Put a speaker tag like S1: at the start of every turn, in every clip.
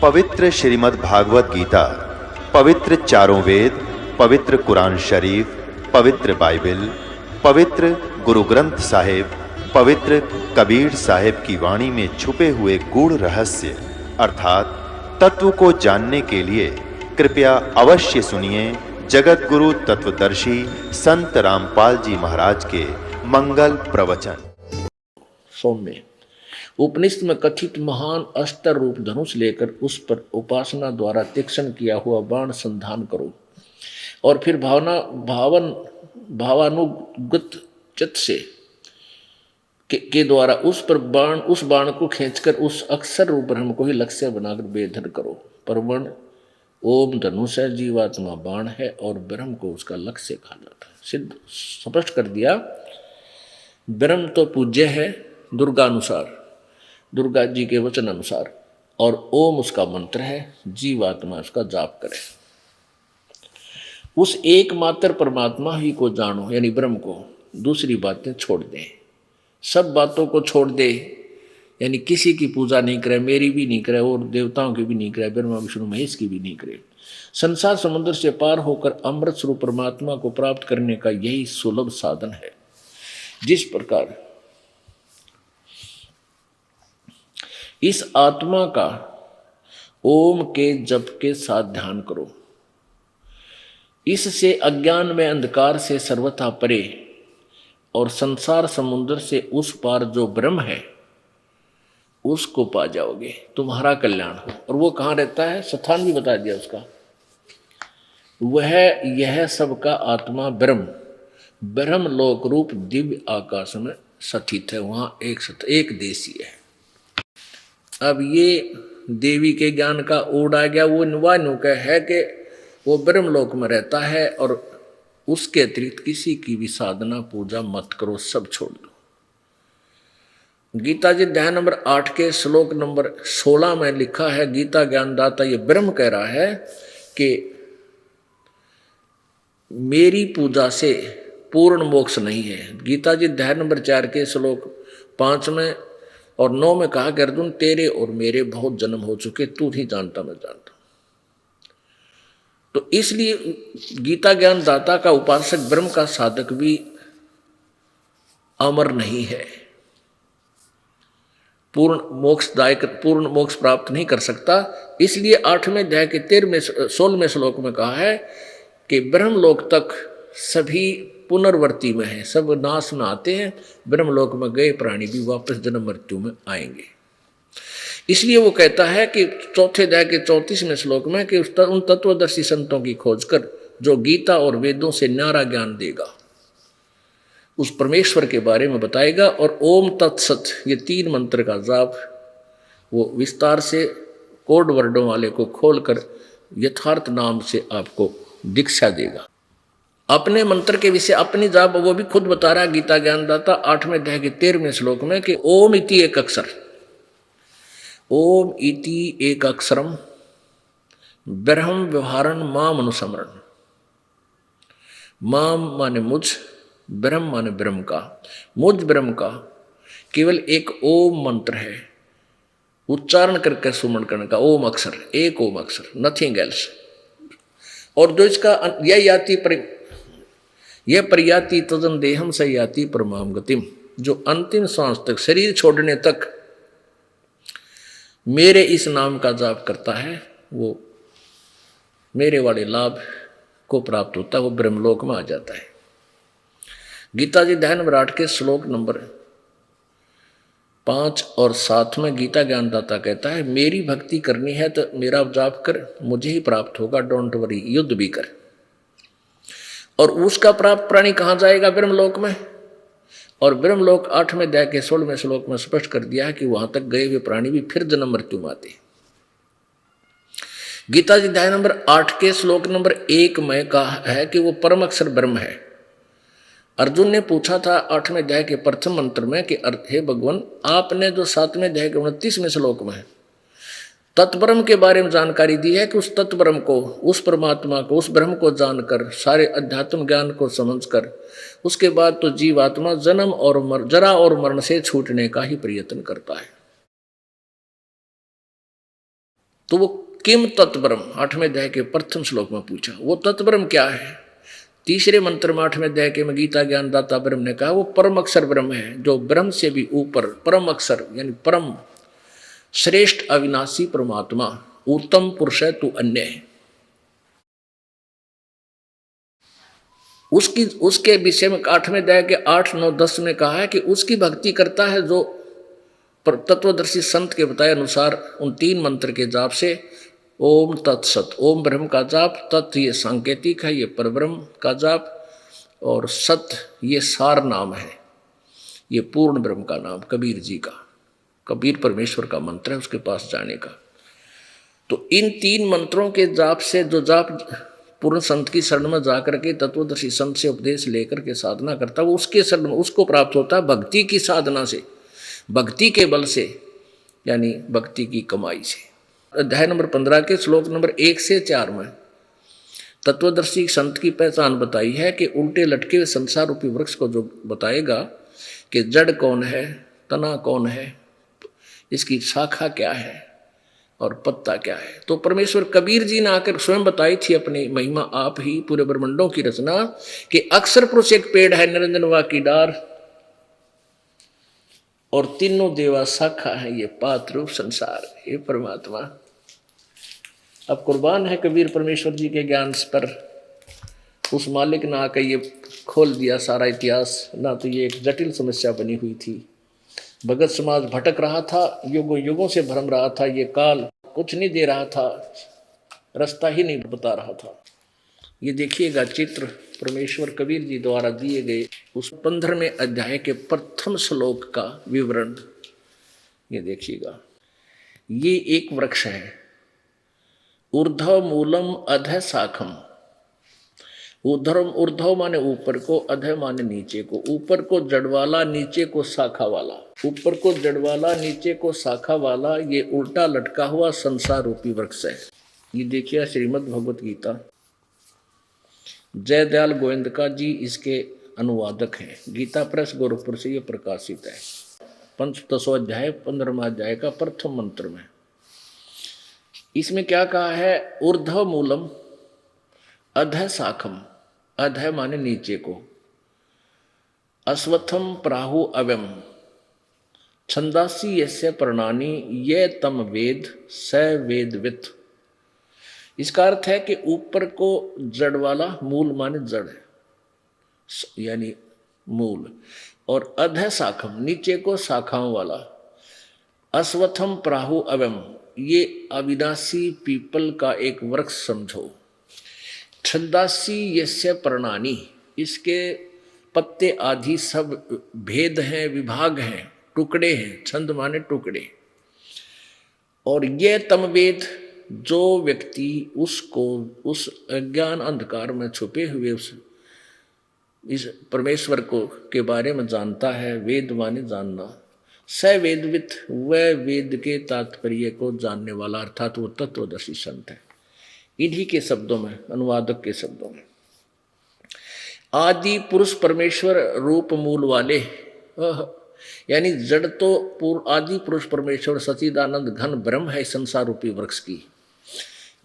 S1: पवित्र श्रीमद् भागवत गीता, पवित्र चारों वेद, पवित्र कुरान शरीफ, पवित्र बाइबल, पवित्र गुरु ग्रंथ साहिब, पवित्र कबीर साहिब की वाणी में छुपे हुए गूढ़ रहस्य अर्थात तत्व को जानने के लिए कृपया अवश्य सुनिए जगत गुरु तत्वदर्शी संत रामपाल जी महाराज के मंगल प्रवचन।
S2: सौम्य उपनिषद में कथित महान अस्त्र रूप धनुष लेकर उस पर उपासना द्वारा तीक्ष्ण किया हुआ बाण संधान करो और फिर भावानुगत चित्त से के द्वारा उस बाण को खींचकर उस अक्षर रूप ब्रह्म को ही लक्ष्य बनाकर बेधर करो। परवण ओम धनुष है, जीवात्मा बाण है और ब्रह्म को उसका लक्ष्य कहा जाता है। सिद्ध स्पष्ट कर दिया, ब्रह्म तो पूज्य है दुर्गा अनुसार, दुर्गा जी के वचन अनुसार, और ओम उसका मंत्र है, जीवात्मा उसका जाप करे। उस एकमात्र परमात्मा ही को जानो यानी ब्रह्म को, दूसरी बातें छोड़ दें, सब बातों को छोड़ दे यानी किसी की पूजा नहीं करे, मेरी भी नहीं करे और देवताओं की भी नहीं करे, ब्रह्मा विष्णु महेश की भी नहीं करे। संसार समुद्र से पार होकर अमृत स्वरूप परमात्मा को प्राप्त करने का यही सुलभ साधन है। जिस प्रकार इस आत्मा का ओम के जप के साथ ध्यान करो, इससे अज्ञान में अंधकार से सर्वथा परे और संसार समुद्र से उस पार जो ब्रह्म है उसको पा जाओगे, तुम्हारा कल्याण हो। और वो कहाँ रहता है, स्थान भी बता दिया उसका, वह यह सबका आत्मा ब्रह्म लोक रूप दिव्य आकाश में स्थित है, वहां एक देशी है। अब ये देवी के ज्ञान का ओढ़ आ गया, वो निवानु का है कि वो ब्रह्मलोक में रहता है और उसके अतिरिक्त किसी की भी साधना पूजा मत करो, सब छोड़ दो। गीता जी अध्याय नंबर 8 के श्लोक नंबर 16 में लिखा है, गीता ज्ञानदाता ये ब्रह्म कह रहा है कि मेरी पूजा से पूर्ण मोक्ष नहीं है। गीता जी अध्याय नंबर 4 के श्लोक 5 में और 9 में कहा कि अर्जुन तेरे और मेरे बहुत जन्म हो चुके, तू नहीं जानता मैं जानता। तो इसलिए गीता ज्ञान दाता का उपासक ब्रह्म का साधक भी अमर नहीं है, पूर्ण मोक्ष प्राप्त नहीं कर सकता। इसलिए 8वें अध्याय के 16वें श्लोक में कहा है कि ब्रह्मलोक तक सभी पुनर्वर्ती में है, सब नाश में आते हैं, ब्रह्मलोक में गए प्राणी भी वापस जन्म मृत्यु में आएंगे। इसलिए वो कहता है कि 4 अध्याय के 34वें श्लोक में कि उन तत्वदर्शी संतों की खोज कर जो गीता और वेदों से न्यारा ज्ञान देगा, उस परमेश्वर के बारे में बताएगा। और ओम तत्सत ये 3 मंत्र का जाप वो विस्तार से कोड वर्डों वाले को खोलकर यथार्थ नाम से आपको दीक्षा देगा। अपने मंत्र के विषय अपनी जाप वो भी खुद बता रहा है गीता ज्ञानदाता 8वें अध्याय के 13वें श्लोक में कि ओम इति एक अक्षर, ओम इति एक अक्षरम ब्रह्म व्यवहारन माम अनुसमरण। माम माने मुझ, ब्रह्म माने ब्रह्म का, मुझ ब्रह्म का केवल एक ओम मंत्र है, उच्चारण करके सुमरण करने का ओम अक्षर, एक ओम अक्षर, नथिंग एल्स। और जो इसका यह प्रयाति तजन देहम से याति परमाम गतिम, जो अंतिम सांस तक शरीर छोड़ने तक मेरे इस नाम का जाप करता है वो मेरे वाले लाभ को प्राप्त होता है, वो ब्रह्मलोक में आ जाता है। गीता जी अध्याय नंबर 8 के श्लोक नंबर 5 और 7 में गीता ज्ञानदाता कहता है मेरी भक्ति करनी है तो मेरा जाप कर, मुझे ही प्राप्त होगा, डोंट वरी, युद्ध भी कर। और उसका प्राप्त प्राणी कहाँ जाएगा, ब्रह्मलोक में। और ब्रह्मलोक 8वें अध्याय के 16वें श्लोक में स्पष्ट कर दिया है कि वहां तक गए हुए प्राणी भी फिर जन्म मृत्यु में आते। गीता जी अध्याय नंबर 8 के श्लोक नंबर 1 में कहा है कि वो परम अक्षर ब्रह्म है। अर्जुन ने पूछा था 8वें अध्याय के प्रथम मंत्र में कि हे भगवान, आपने जो 7वें अध्याय के 29वें श्लोक में तत्ब्रह्म के बारे में जानकारी दी है कि उस तत्ब्रह्म को, उस परमात्मा को, उस ब्रह्म को जानकर, सारे अध्यात्म ज्ञान को समझकर उसके बाद तो जीवात्मा जन्म और जरा और मरण से छूटने का ही प्रयत्न करता है। तो वो किम तत्ब्रह्म 8वें अध्याय के प्रथम श्लोक में पूछा, वो तत्ब्रह्म क्या है। तीसरे मंत्र में 8वें अध्याय के में गीता ज्ञानदाता ब्रह्म ने कहा वो परम अक्षर ब्रह्म है, जो ब्रह्म से भी ऊपर परम अक्षर यानी परम श्रेष्ठ अविनाशी परमात्मा उत्तम पुरुष है, तू अन्य है। उसके विषय में 8वें अध्याय के 8, 9, 10 में कहा है कि उसकी भक्ति करता है जो तत्वदर्शी संत के बताए अनुसार उन 3 मंत्र के जाप से ओम तत्सत, ओम ब्रह्म का जाप, तत् ये सांकेतिक है, ये परब्रह्म का जाप, और सत ये सार नाम है, ये पूर्ण ब्रह्म का नाम कबीर जी का, कबीर परमेश्वर का मंत्र है उसके पास जाने का। तो इन 3 मंत्रों के जाप से जो जाप पूर्ण संत की शरण में जाकर के तत्वदर्शी संत से उपदेश लेकर के साधना करता है, वो उसके शरण में उसको प्राप्त होता है भक्ति की साधना से, भक्ति के बल से, यानी भक्ति की कमाई से। अध्याय नंबर 15 के श्लोक नंबर 1 से 4 में तत्वदर्शी संत की पहचान बताई है कि उल्टे लटके हुए संसार रूपी वृक्ष को जो बताएगा कि जड़ कौन है, तना कौन है, इसकी शाखा क्या है और पत्ता क्या है। तो परमेश्वर कबीर जी ने आकर स्वयं बताई थी अपनी महिमा, आप ही पूरे ब्रह्मंडों की रचना, कि अक्षर पुरुष एक पेड़ है, निरंजन वा की डार, और तीनों देवा शाखा है, ये पात रूप संसार, ये परमात्मा। अब कुर्बान है कबीर परमेश्वर जी के ज्ञान पर, उस मालिक ने आकर ये खोल दिया सारा इतिहास, ना तो ये एक जटिल समस्या बनी हुई थी। भगत समाज भटक रहा था, युगों युगों से भ्रम रहा था, ये काल कुछ नहीं दे रहा था, रास्ता ही नहीं बता रहा था। ये देखिएगा चित्र परमेश्वर कबीर जी द्वारा दिए गए उस 15वें अध्याय के प्रथम श्लोक का विवरण, ये देखिएगा। ये एक वृक्ष है, ऊर्ध्व मूलम अधः शाखम। ऊर्ध्व माने ऊपर को, अधः माने नीचे को, ऊपर को जड़ वाला, नीचे को शाखा वाला, ऊपर को जड़ वाला, नीचे को शाखा वाला, ये उल्टा लटका हुआ संसार रूपी वृक्ष है। ये देखिए श्रीमद् भगवत गीता, जयदयाल गोविंदका जी इसके अनुवादक हैं, गीता प्रेस गोरखपुर से ये प्रकाशित है। 15वां अध्याय 15वां अध्याय का प्रथम मंत्र में इसमें क्या कहा है, ऊर्ध्व मूलम अधः शाखम, अधः माने नीचे को, अश्वत्थम प्राहु अव्यम, छंदासी यस्य प्रणानी ये तम वेद स वेदवित्। इसका अर्थ है कि ऊपर को जड़ वाला, मूल माने जड़ है यानी मूल, और अधः शाखम नीचे को शाखाओं वाला, अश्वत्थम प्राहु अव्यम ये अविनाशी पीपल का एक वृक्ष समझो, छंदासी यस्य प्रणानी इसके पत्ते आदि सब भेद हैं, विभाग हैं, टुकड़े हैं, छंद माने टुकड़े, और ये तम वेद जो व्यक्ति उसको उस अज्ञान अंधकार में छुपे हुए इस परमेश्वर को के बारे में जानता है, वेद माने जानना, स वेदवित् वह वेद के तात्पर्य को जानने वाला, अर्थात वो तत्वदर्शी संत है। इन्हीं के शब्दों में, अनुवादक के शब्दों में, आदि पुरुष परमेश्वर रूप मूल वाले, यानी जड़ तो आदि पुरुष परमेश्वर सच्चिदानंद घन ब्रह्म है संसार रूपी वृक्ष की।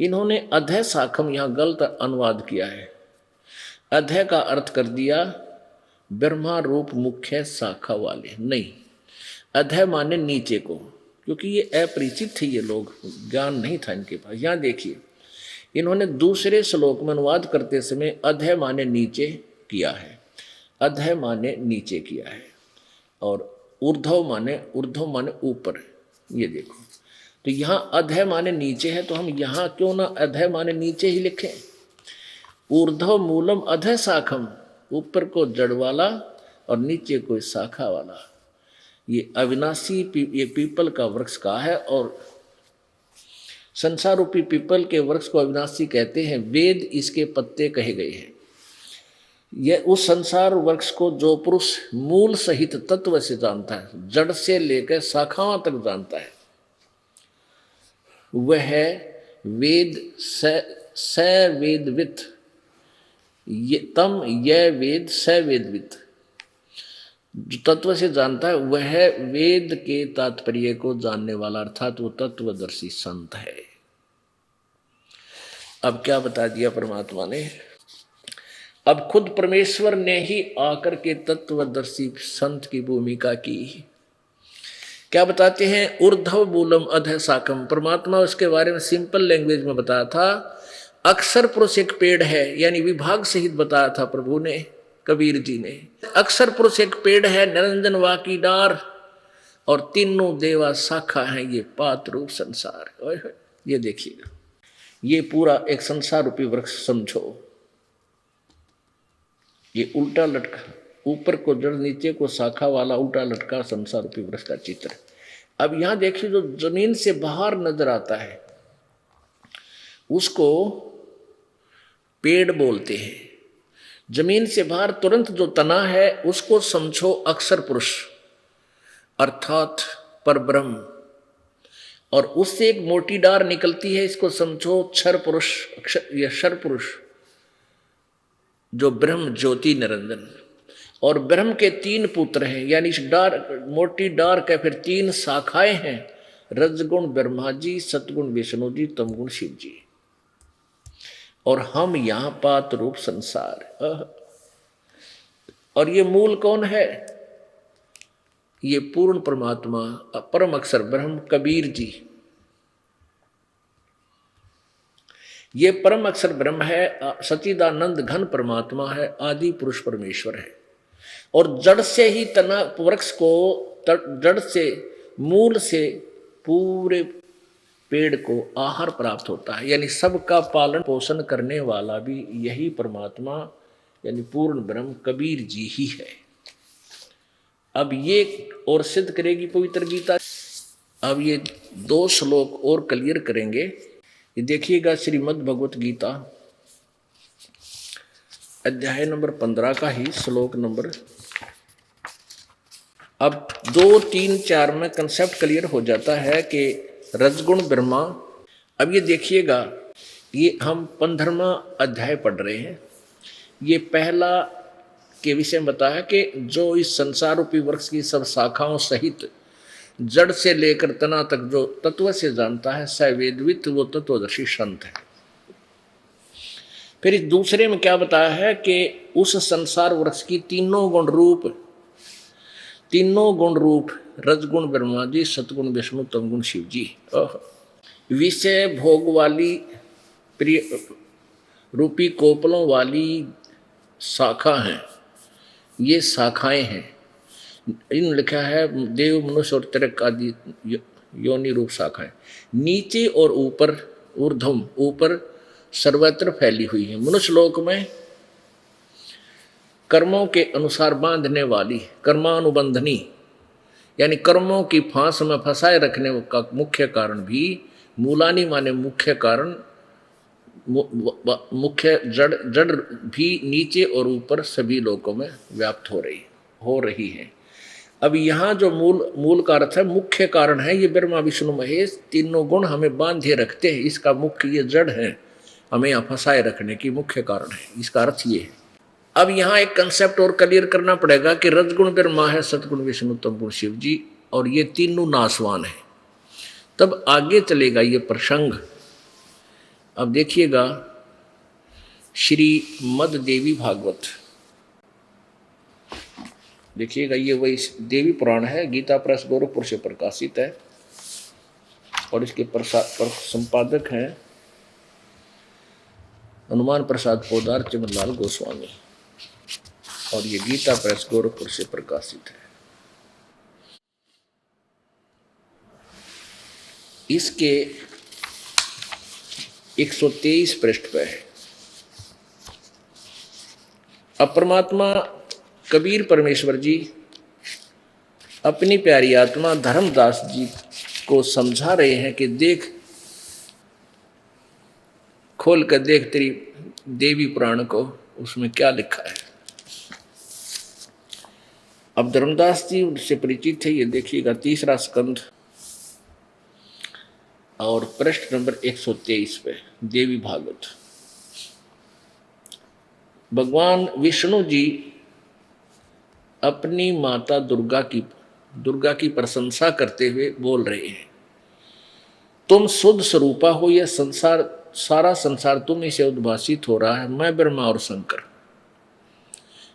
S2: इन्होंने अधः शाखम यहाँ गलत अनुवाद किया है, अधः का अर्थ कर दिया ब्रह्मा रूप मुख्य शाखा वाले, नहीं, अधः माने नीचे को, क्योंकि ये अपरिचित थे, ये लोग ज्ञान नहीं था इनके पास। यहाँ देखिए इन्होंने दूसरे श्लोक में अनुवाद करते समय अधः माने नीचे किया है, अधः माने नीचे किया है, और ऊर्ध्व माने ऊपर। ये देखो, तो यहाँ अधः माने नीचे है, तो हम यहाँ क्यों ना अधः माने नीचे ही लिखें। ऊर्ध्व मूलम अधः शाखम, ऊपर को जड़ वाला और नीचे को शाखा वाला, ये अविनाशी ये पीपल का वृक्ष का है, और संसार रूपी पीपल के वृक्ष को अविनाशी कहते हैं। वेद इसके पत्ते कहे गए हैं। यह उस संसार वृक्ष को जो पुरुष मूल सहित तत्व से जानता है, जड़ से लेकर शाखाओं तक जानता है, वह वेद स वेदवित्, तम यह वेद स वेदवित्, जो तत्व से जानता है वह वेद के तात्पर्य को जानने वाला, अर्थात वो तत्वदर्शी संत है। अब क्या बता दिया परमात्मा ने, अब खुद परमेश्वर ने ही आकर के तत्वदर्शी संत की भूमिका की। क्या बताते हैं, ऊर्ध्व मूलम अधः शाखम। परमात्मा उसके बारे में सिंपल लैंग्वेज में बताया था। अक्षर पुरुष एक पेड़ है, यानी विभाग सहित बताया था प्रभु ने, कबीर जी ने। अक्षर पुरुष एक पेड़ है, निरंजन वाकी डार, और तीनों देवा शाखा है, ये पात रूप संसार। ये देखिएगा, ये पूरा एक संसार रूपी वृक्ष समझो। ये उल्टा लटका, ऊपर को जड़ नीचे को शाखा वाला उल्टा लटका संसार रूपी वृक्ष का चित्र। अब यहां देखिए, जो जमीन से बाहर नजर आता है उसको पेड़ बोलते हैं। जमीन से बाहर तुरंत जो तना है उसको समझो अक्षर पुरुष अर्थात परब्रह्म, और उससे एक मोटी डार निकलती है, इसको समझो क्षर पुरुष या क्षर पुरुष, जो ब्रह्म ज्योति निरंजन। और ब्रह्म के तीन पुत्र हैं, यानी इस डार, मोटी डार के फिर तीन शाखाएं हैं, रजगुण ब्रह्मा जी, सतगुण विष्णु जी, तमगुण शिव जी, और हम यहां पात रूप संसार। और ये मूल कौन है, ये पूर्ण परमात्मा परम अक्षर ब्रह्म कबीर जी। ये परम अक्षर ब्रह्म है, सच्चिदानंद घन परमात्मा है, आदि पुरुष परमेश्वर है। और जड़ से ही तना वृक्ष को, जड़ से मूल से पूरे पेड़ को आहार प्राप्त होता है, यानी सबका पालन पोषण करने वाला भी यही परमात्मा यानी पूर्ण ब्रह्म कबीर जी ही है। अब ये और सिद्ध करेगी पवित्र गीता। अब ये 2 श्लोक और क्लियर करेंगे। ये देखिएगा, श्रीमद् भगवत गीता अध्याय नंबर 15 का ही श्लोक नंबर, अब 2, 3, 4 में कंसेप्ट क्लियर हो जाता है कि रजगुण ब्रह्मा। अब ये देखिएगा, ये हम 15वां अध्याय पढ़ रहे हैं। ये पहला के विषय में बताया कि जो इस संसार रूपी वृक्ष की सब शाखाओं सहित जड़ से लेकर तना तक जो तत्व से जानता है, स वेदवित, वो तत्वदर्शी संत है। फिर इस दूसरे में क्या बताया है कि उस संसार वृक्ष की तीनों गुण रूप रजगुण ब्रह्मा जी, सतगुण विष्णु, तमगुण शिव जी, विषय भोग वाली प्रिय रूपी कोपलों वाली शाखा हैं। ये शाखाएं हैं, इन लिखा है देव, मनुष्य और तिरक आदि योनि रूप शाखाएं। नीचे और ऊपर, ऊर्ध्वम, ऊपर सर्वत्र फैली हुई है। मनुष्य लोक में कर्मों के अनुसार बांधने वाली, कर्मानुबंधनी, यानी कर्मों की फांस में फंसाए रखने का मुख्य कारण भी, मूलानी माने मुख्य कारण, मुख्य जड़ भी नीचे और ऊपर सभी लोकों में व्याप्त हो रही है। अब यहाँ जो मूल का अर्थ है, मुख्य कारण है, ये ब्रह्मा विष्णु महेश तीनों गुण हमें बांधे रखते हैं। इसका मुख्य ये जड़ है, हमें यहाँ फंसाए रखने की मुख्य कारण है। इसका अर्थ ये है। अब यहाँ एक कंसेप्ट और क्लियर करना पड़ेगा कि रजगुण ब्रह्मा है, सतगुण विष्णु, तमगुण शिव जी, और ये तीनों नासवान है। तब आगे चलेगा ये प्रसंग। अब देखिएगा, श्रीमद् देवी भागवत देखिएगा, ये वही देवी पुराण है, गीता प्रेस गोरखपुर से प्रकाशित है, और इसके संपादक हैं हनुमान प्रसाद पोदार चिमनलाल गोस्वामी, और ये गीता प्रेस गोरखपुर से प्रकाशित है। इसके 123 पृष्ठ पे है। अब परमात्मा कबीर परमेश्वर जी अपनी प्यारी आत्मा धर्मदास जी को समझा रहे हैं कि देख, खोल कर देख तेरी देवी पुराण को, उसमें क्या लिखा है। अब धर्मदास जी उनसे परिचित थे। ये देखिएगा, 3रा स्कंध और पृष्ठ नंबर 123 पे देवी भागवत। भगवान विष्णु जी अपनी माता दुर्गा की प्रशंसा करते हुए बोल रहे हैं, तुम शुद्ध स्वरूपा हो, यह सारा संसार तुम्ही से उद्भासित हो रहा है। मैं ब्रह्मा और शंकर,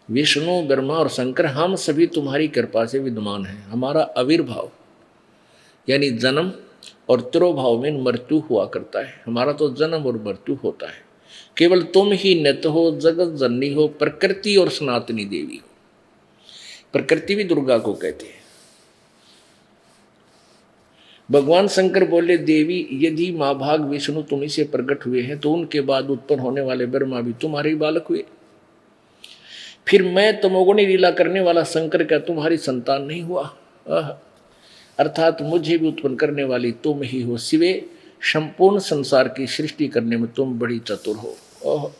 S2: विष्णु ब्रह्मा और शंकर, हम सभी तुम्हारी कृपा से विद्यमान हैं। हमारा आविर्भाव यानी जन्म और तिरोभाव में मृत्यु हुआ करता है। हमारा तो जन्म और मृत्यु होता है। केवल तुम ही नित्य हो, जगत जननी हो, प्रकृति और सनातनी देवी हो। प्रकृति भी दुर्गा को कहते हैं। भगवान शंकर बोले, देवी यदि माँ भाग विष्णु तुम्ही से प्रकट हुए हैं तो उनके बाद उत्पन्न होने वाले ब्रह्मा भी तुम्हारे बालक हुए। फिर मैं तमोगुणी लीला करने वाला शंकर क्या तुम्हारी संतान नहीं हुआ? अर्थात मुझे भी उत्पन्न करने वाली तुम ही हो। शिवे, संपूर्ण संसार की सृष्टि करने में तुम बड़ी चतुर हो।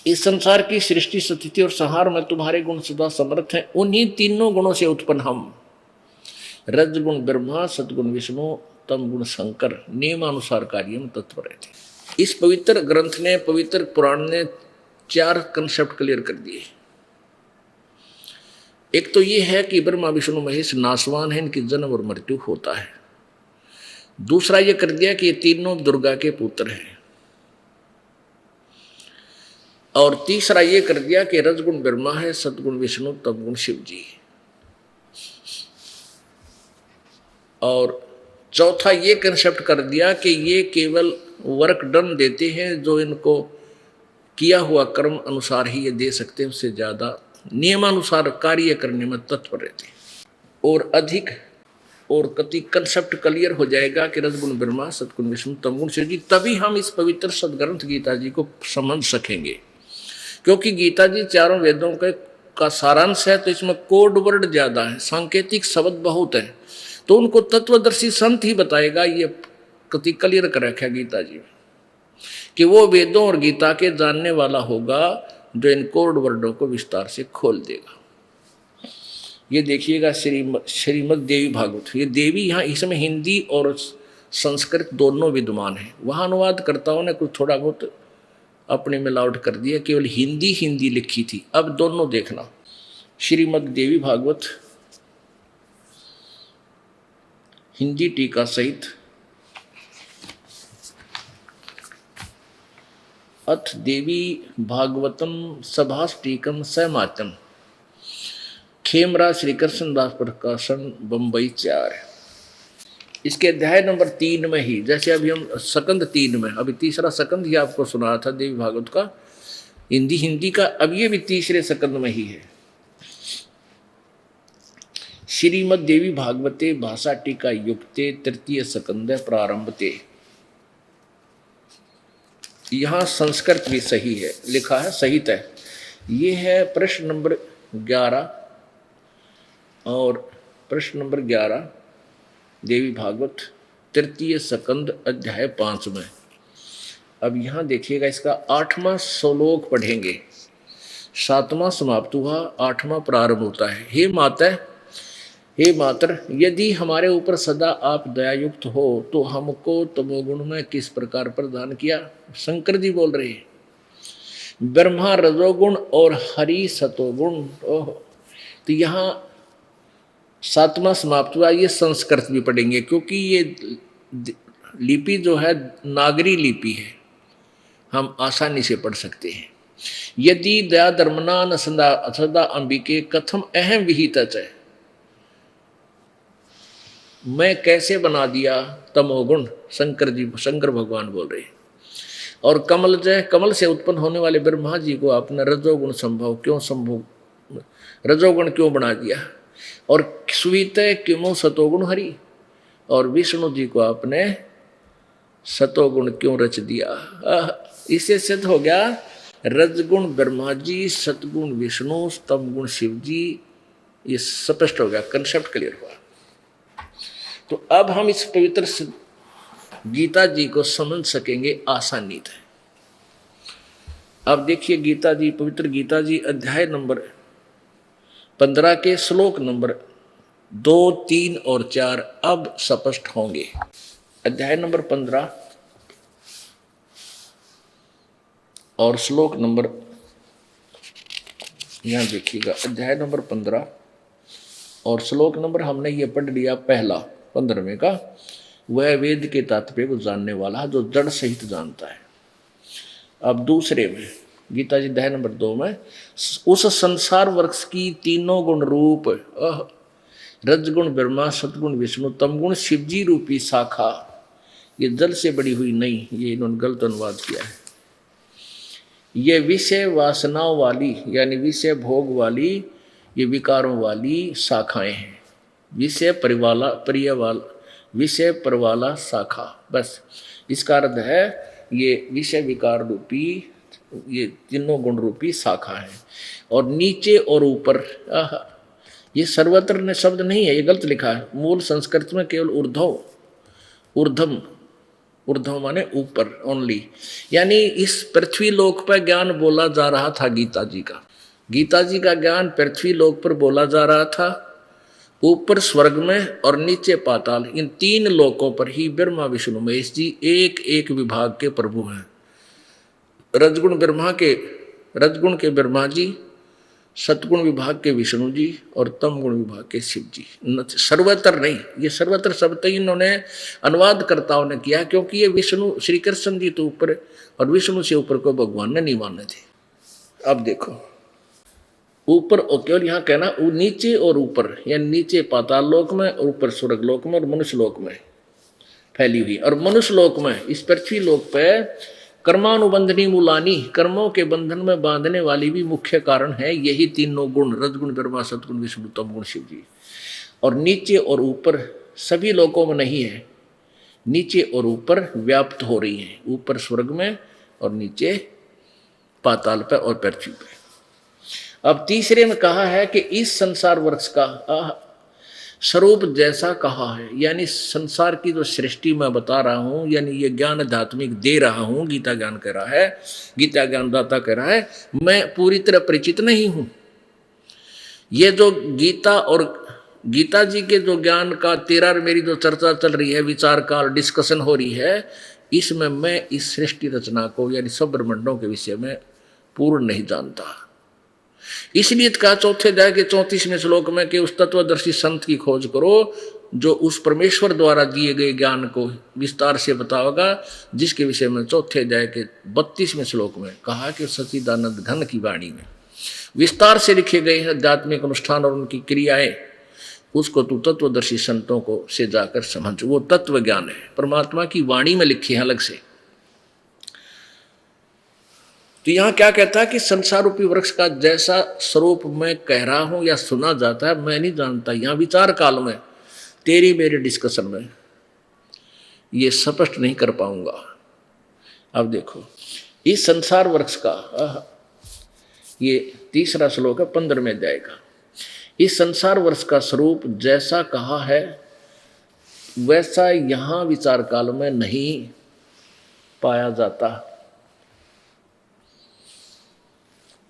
S2: इस संसार की सृष्टि, स्थिति और संहार में तुम्हारे गुण सदा समर्थ हैं। उन्हीं तीनों गुणों से उत्पन्न हम, रजगुण ब्रह्मा, सद्गुण विष्णु, तम गुण शंकर, नियमानुसार कार्य में तत्पर रहते। इस पवित्र ग्रंथ ने, पवित्र पुराण ने 4 कंसेप्ट क्लियर कर दिए। एक तो ये है कि ब्रह्मा विष्णु महेश नासवान है, इनकी जन्म और मृत्यु होता है। दूसरा ये कर दिया कि ये तीनों दुर्गा के पुत्र हैं। और तीसरा ये कर दिया कि रजगुण ब्रह्मा है, सद्गुण विष्णु, तमगुण शिव जी। और चौथा ये कंसेप्ट कर दिया कि ये केवल वर्क डन देते हैं, जो इनको किया हुआ कर्म अनुसार ही ये दे सकते हैं, उससे ज़्यादा नियमानुसार कार्य करने में तत्पर रहते हैं। और अधिक और कति कंसेप्ट क्लियर हो जाएगा कि रजगुण ब्रह्मा, सद्गुण विष्णु, तमगुण शिव जी, तभी हम इस पवित्र सदग्रंथ गीता जी को समझ सकेंगे। क्योंकि गीता जी 4 वेदों का सारांश है, तो इसमें कोड वर्ड ज़्यादा है, सांकेतिक शब्द बहुत है, तो उनको तत्वदर्शी संत ही बताएगा। ये कति क्लियर कर रखा है गीता जी कि वो वेदों और गीता के जानने वाला होगा जो इन कोड वर्डों को विस्तार से खोल देगा। ये देखिएगा श्रीमद् देवी भागवत। ये देवी यहाँ इसमें हिंदी और संस्कृत दोनों विद्यमान है। वहाँ अनुवादकर्ताओं ने कुछ थोड़ा बहुत अपने मिलावट कर दिया, केवल हिंदी लिखी थी। अब दोनों देखना, श्रीमद् देवी भागवत हिंदी टीका सहित, अथ देवी भागवतम सभास टीकम सहमात्यम, खेमरा श्री कृष्णदास प्रकाशन, बम्बई 4। इसके अध्याय नंबर 3 में ही, जैसे अभी हम सकंद 3 में, अभी तीसरा सकंद ही आपको सुना था देवी भागवत का हिंदी का, अब ये भी तीसरे सकंद में ही है। श्रीमद् देवी भागवते भाषा टीका युक्ते तृतीय सकंद प्रारंभते। यहाँ संस्कृत भी सही है, लिखा है सहित है। ये है प्रश्न नंबर 11 और प्रश्न नंबर 11 देवी भागवत तृतीय सकंद अध्याय 5 में। अब यहाँ देखिएगा, इसका 8वां श्लोक पढ़ेंगे। 7वां समाप्त हुआ, 8वां प्रारंभ होता है। हे मातर, यदि हमारे ऊपर सदा आप दयायुक्त हो तो हमको तमोगुण में किस प्रकार प्रदान किया? शंकर जी बोल रहे हैं। ब्रह्मा रजोगुण और हरि सतोगुण। तो यहाँ 7वां समाप्त हुआ। ये संस्कृत भी पढ़ेंगे क्योंकि ये लिपि जो है नागरी लिपि है, हम आसानी से पढ़ सकते हैं। यदि दया धर्मना न सदा अंबिके कथम अहम विहित है, मैं कैसे बना दिया तमोगुण? शंकर भगवान बोल रहे हैं। और कमल से उत्पन्न होने वाले ब्रह्मा जी को आपने रजोगुण क्यों बना दिया? और सुवित क्यों सतोगुण हरि? और विष्णु जी को आपने सतोगुण क्यों रच दिया? इससे सिद्ध हो गया रजगुण ब्रह्मा जी, सतगुण विष्णु, तमगुण शिव जी। ये स्पष्ट हो गया, कंसेप्ट क्लियर हुआ। तो अब हम इस पवित्र गीता जी को समझ सकेंगे आसानी से। अब देखिए गीता जी, पवित्र गीता जी अध्याय नंबर 15 के श्लोक नंबर 2, 3 और 4 अब स्पष्ट होंगे। अध्याय नंबर 15 और श्लोक नंबर, यहाँ देखिएगा, अध्याय नंबर 15 और श्लोक नंबर हमने ये पढ़ लिया पहला 15वें का। वह वेद के तात्पर्य को जानने वाला जो जड़ सहित जानता है। अब दूसरे में गीता जी अध्याय नंबर 2 में उस संसार वृक्ष की तीनों गुण रूप रजगुण ब्रह्मा, सतगुण विष्णु, तमगुण शिवजी रूपी शाखा, ये जल से बड़ी हुई नहीं, ये इन्होंने गलत अनुवाद किया है। ये विषय वासनाओं वाली यानी विषय भोग वाली, ये विकारों वाली शाखाएं हैं। विषय परिवाला प्रिय वाला, विषय परवाला शाखा, बस इसका अर्थ है ये विषय विकार रूपी ये तीनों गुण रूपी शाखा है। और नीचे और ऊपर, ये सर्वत्र ने शब्द नहीं है, ये गलत लिखा है। मूल संस्कृत में केवल ऊर्ध्वम, ऊर्ध्व माने ऊपर ओनली, यानी इस पृथ्वी लोक पर ज्ञान बोला जा रहा था गीता जी का। गीता जी का ज्ञान पृथ्वी लोक पर बोला जा रहा था, ऊपर स्वर्ग में और नीचे पाताल, इन 3 लोकों पर ही ब्रह्मा विष्णु महेश जी एक एक विभाग के प्रभु हैं। रजगुण के ब्रह्मा जी, सतगुण विभाग के विष्णु जी और तम गुण विभाग के शिव जी। सर्वत्र नहीं, ये सर्वत्र शब्द इन्होंने अनुवादकर्ताओं ने किया, क्योंकि ये विष्णु श्री कृष्ण जी तो ऊपर और विष्णु से ऊपर को भगवान ने नहीं माने थे। अब देखो ऊपर और केवल यहाँ कहना नीचे और ऊपर, यानी नीचे पाताल लोक में और ऊपर स्वर्ग लोक में और मनुष्य लोक में फैली हुई। और मनुष्य लोक में इस पृथ्वी लोक पे कर्मानुबंधनी मूलानी, कर्मों के बंधन में बांधने वाली भी मुख्य कारण है यही तीनों गुण, रजगुण ब्रह्मा, सतगुण विष्णु, तमगुण शिव जी। और नीचे और ऊपर सभी लोकों में नहीं है, नीचे और ऊपर व्याप्त हो रही है, ऊपर स्वर्ग में और नीचे पाताल पे और पृथ्वी पे। अब तीसरे में कहा है कि इस संसार वृक्ष का स्वरूप जैसा कहा है, यानी संसार की जो सृष्टि मैं बता रहा हूँ, यानी ये ज्ञान आध्यात्मिक दे रहा हूँ, गीता ज्ञान कह रहा है, गीता ज्ञानदाता कह रहा है, मैं पूरी तरह परिचित नहीं हूँ। ये जो गीता और गीता जी के जो ज्ञान का तेरा मेरी जो चर्चा चल रही है, विचार का डिस्कशन हो रही है, इसमें मैं इस सृष्टि रचना को यानी सब ब्रह्मांडों के विषय में पूर्ण नहीं जानता। इसलिए कहा चौथे अध्याय के 34वें श्लोक में कि उस तत्वदर्शी संत की खोज करो जो उस परमेश्वर द्वारा दिए गए ज्ञान को विस्तार से बताओगा, जिसके विषय में चौथे अध्याय के 32वें श्लोक में कहा कि सच्चिदानंद घन की वाणी में विस्तार से लिखे गए आध्यात्मिक अनुष्ठान और उनकी क्रियाएं, उसको तू तत्वदर्शी संतों को से जाकर समझ। वो तत्व ज्ञान है, परमात्मा की वाणी में लिखे हैं अलग से। तो यहाँ क्या कहता है कि संसार रूपी वृक्ष का जैसा स्वरूप मैं कह रहा हूं या सुना जाता है, मैं नहीं जानता। यहाँ विचार काल में तेरी मेरे डिस्कशन में ये स्पष्ट नहीं कर पाऊंगा। अब देखो इस संसार वृक्ष का ये तीसरा श्लोक है 15वें अध्याय का। इस संसार वृक्ष का स्वरूप जैसा कहा है वैसा यहाँ विचार काल में नहीं पाया जाता,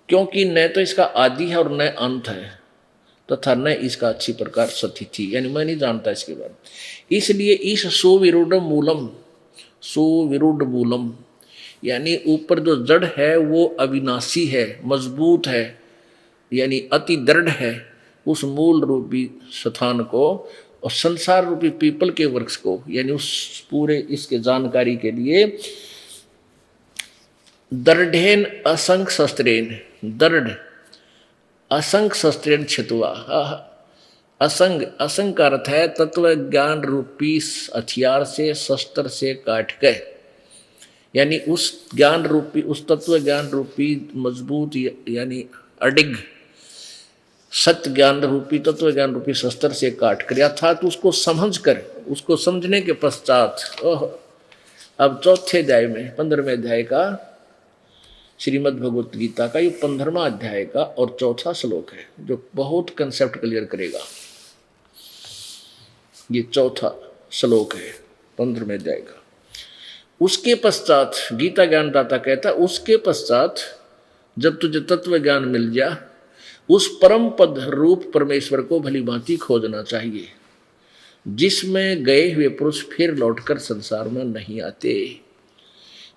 S2: क्योंकि न तो इसका आदि है और न अंत है, तथा न इसका अच्छी प्रकार सतिथि, यानी मैं नहीं जानता इसके बारे में। इसलिए इस सुविरूढ़ मूलम यानी ऊपर जो जड़ है वो अविनाशी है, मजबूत है, यानी अति दृढ़ है। उस मूल रूपी स्थान को और संसार रूपी पीपल के वृक्ष को, यानी उस पूरे इसके जानकारी के लिए दृढ़ेन असंख्य शस्त्रेन, दृढ़ असंख्य शस्त्रेन छितवा। असंग का अर्थ है तत्व ज्ञान रूपी हथियार से, शस्त्र से काट के, यानी उस ज्ञान रूपी, उस तत्व ज्ञान रूपी मजबूत यानी अडिग सत्य ज्ञान रूपी, तत्व ज्ञान रूपी शस्त्र से काट कर, अर्थात उसको समझ कर, उसको समझने के पश्चात अब चौथे अध्याय में 15वें अध्याय का श्रीमद् भगवत गीता का ये 15वां अध्याय का और चौथा श्लोक है जो बहुत कंसेप्ट क्लियर करेगा। ये चौथा श्लोक है 15वें अध्याय का। उसके पश्चात गीता ज्ञानदाता कहता, उसके पश्चात जब तुझे तत्व ज्ञान मिल जा, उस परम पद रूप परमेश्वर को भली भांति खोजना चाहिए, जिसमें गए हुए पुरुष फिर लौटकर संसार में नहीं आते,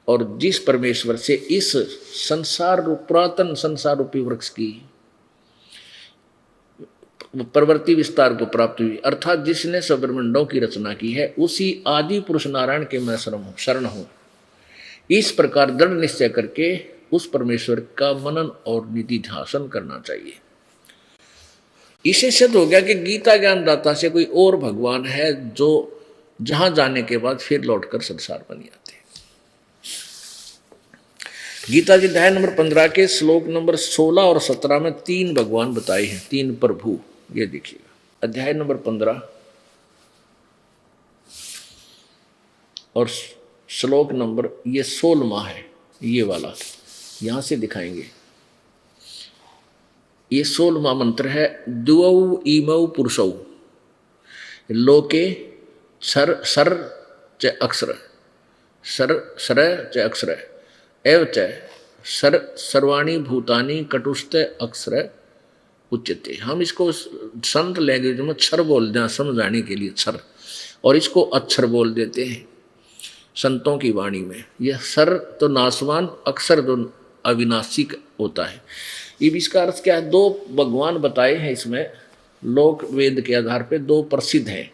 S2: और जिस परमेश्वर से इस संसार पुरातन संसार रूपी वृक्ष की प्रवृत्ति विस्तार को प्राप्त हुई, अर्थात जिसने सब ब्रह्मांडों की रचना की है उसी आदि पुरुष नारायण के मैं शरण हूं। इस प्रकार दृढ़ निश्चय करके उस परमेश्वर का मनन और निधिध्यासन करना चाहिए। इसे सिद्ध हो गया कि गीता ज्ञानदाता से कोई और भगवान है जो जहां जाने के बाद फिर लौटकर संसार बन आते हैं। गीता जी अध्याय नंबर 15 के श्लोक नंबर 16 और 17 में 3 भगवान बताए हैं, 3 प्रभु। ये देखिएगा अध्याय नंबर 15 और श्लोक नंबर ये 16वां है, ये वाला यहां से दिखाएंगे। ये 16वां मंत्र है, द्वौ इमौ पुरुषौ लोके सर सर च अक्षर सर सर च अक्षर एव च सर सर्वाणी भूतानि कटुस्थ अक्षर उच्यते। हम इसको संत लैंग्वेज में क्षर बोल दें समझाने के लिए क्षर, और इसको अक्षर बोल देते हैं संतों की वाणी में। यह सर तो नासवान, अक्षर तो अविनाशी होता है। अब इसका अर्थ क्या है? 2 भगवान बताए हैं इसमें, लोक वेद के आधार पे 2 प्रसिद्ध हैं।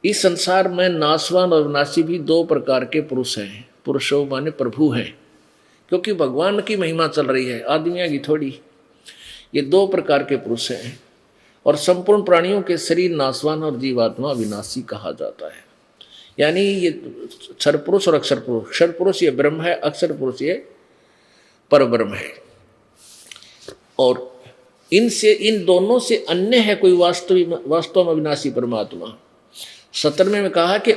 S2: इस संसार में नासवान और अविनाशी भी 2 प्रकार के पुरुष हैं। पुरुषों माने प्रभु हैं, क्योंकि भगवान की महिमा चल रही है, आदमियों की थोड़ी। ये 2 प्रकार के पुरुष हैं, और संपूर्ण प्राणियों के शरीर नासवान और जीवात्मा अविनाशी कहा जाता है। यानी ये क्षर पुरुष और अक्षर पुरुष, क्षर पुरुष ये ब्रह्म है, अक्षर पुरुष ये परब्रह्म है। और इनसे, इन दोनों से अन्य है कोई वास्तव में अविनाशी परमात्मा। 17वें में कहा कि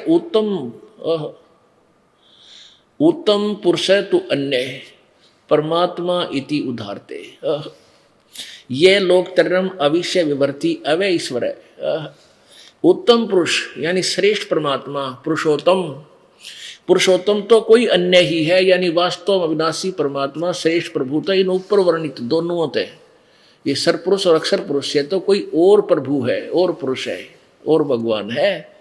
S2: उत्तम पुरुष तु अन्य परमात्मा इति उदाहरते। ये लोक तरम अविश्य विवर्ती अवय ईश्वर है। उत्तम पुरुष यानी श्रेष्ठ परमात्मा, पुरुषोत्तम तो कोई अन्य ही है, यानी वास्तव अविनाशी परमात्मा श्रेष्ठ प्रभु तो इन ऊपर वर्णित दोनों होते हैं। ये सरपुरुष और अक्षर पुरुष है तो कोई और प्रभु है, और पुरुष है, और भगवान है।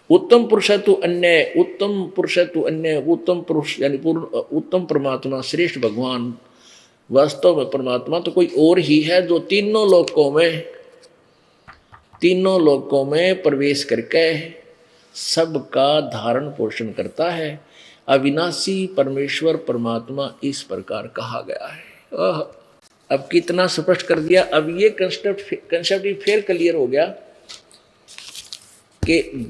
S2: उत्तम पुरुष तो अन्य, उत्तम पुरुष तो अन्य, उत्तम पुरुष यानी उत्तम परमात्मा श्रेष्ठ भगवान वास्तव में परमात्मा तो कोई और ही है, जो तीनों लोकों में प्रवेश करके सबका धारण पोषण करता है। अविनाशी परमेश्वर परमात्मा इस प्रकार कहा गया है। अब कितना स्पष्ट कर दिया। अब ये कंसेप्ट फिर क्लियर हो गया कि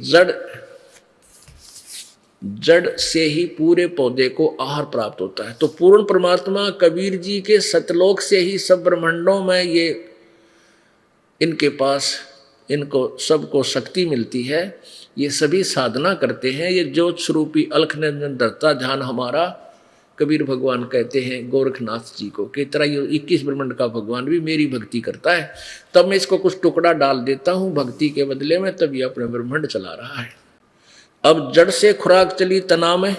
S2: जड़ से ही पूरे पौधे को आहार प्राप्त होता है। तो पूर्ण परमात्मा कबीर जी के सतलोक से ही सब ब्रह्मांडों में ये इनके पास, इनको सबको शक्ति मिलती है। ये सभी साधना करते हैं। ये ज्योत स्वरूपी अलख निरंजन धरता ध्यान हमारा, कबीर भगवान कहते हैं गोरखनाथ जी को कि तरह ये 21 ब्रह्मांड का भगवान भी मेरी भक्ति करता है, तब मैं इसको कुछ टुकड़ा डाल देता हूँ भक्ति के बदले में, तब ये अपने ब्रह्मांड चला रहा है। अब जड़ से खुराक चली तना में।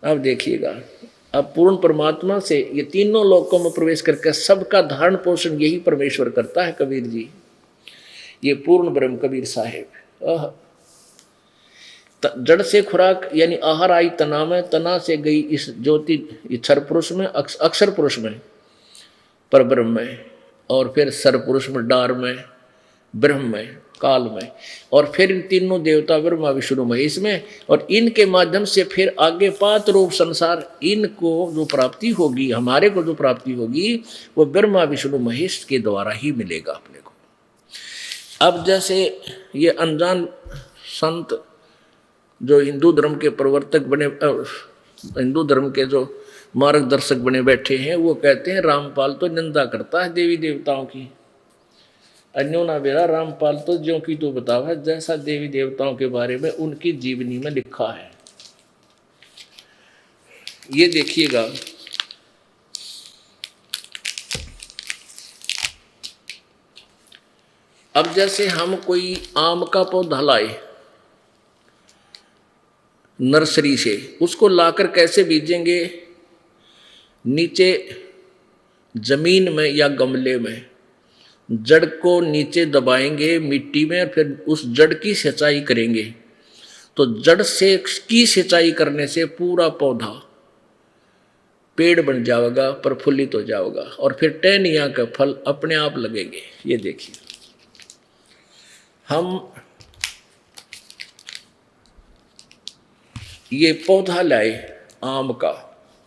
S2: अब देखिएगा, अब पूर्ण परमात्मा से ये तीनों लोकों में प्रवेश करके सबका धारण पोषण यही परमेश्वर करता है। कबीर जी ये पूर्ण ब्रह्म कबीर साहेब। जड़ से खुराक यानी आहार आई तना में, तना से गई इस ज्योति क्षर पुरुष में, अक्षर पुरुष में, पर ब्रह्म में, और फिर सर पुरुष में, डार में, ब्रह्म में, काल में, और फिर इन तीनों देवता ब्रह्मा विष्णु महेश में, और इनके माध्यम से फिर आगे पात रूप संसार, इनको जो प्राप्ति होगी, हमारे को जो प्राप्ति होगी वो ब्रह्मा विष्णु महेश के द्वारा ही मिलेगा अपने को। अब जैसे ये अनजान संत जो हिंदू धर्म के प्रवर्तक बने, हिंदू धर्म के जो मार्गदर्शक बने बैठे हैं, वो कहते हैं रामपाल तो निंदा करता है देवी देवताओं की। अन्यों ना बेरा रामपाल तो ज्यों की तो बतावा है जैसा देवी देवताओं के बारे में उनकी जीवनी में लिखा है। ये देखिएगा, अब जैसे हम कोई आम का पौधा लाए नर्सरी से, उसको लाकर कैसे बीजेंगे? नीचे जमीन में या गमले में जड़ को नीचे दबाएंगे मिट्टी में, फिर उस जड़ की सिंचाई करेंगे। तो जड़ से की सिंचाई करने से पूरा पौधा पेड़ बन जाओगा, प्रफुल्लित हो जाओगा और फिर टहनिया का फल अपने आप लगेंगे। ये देखिए, हम ये पौधा लाए आम का,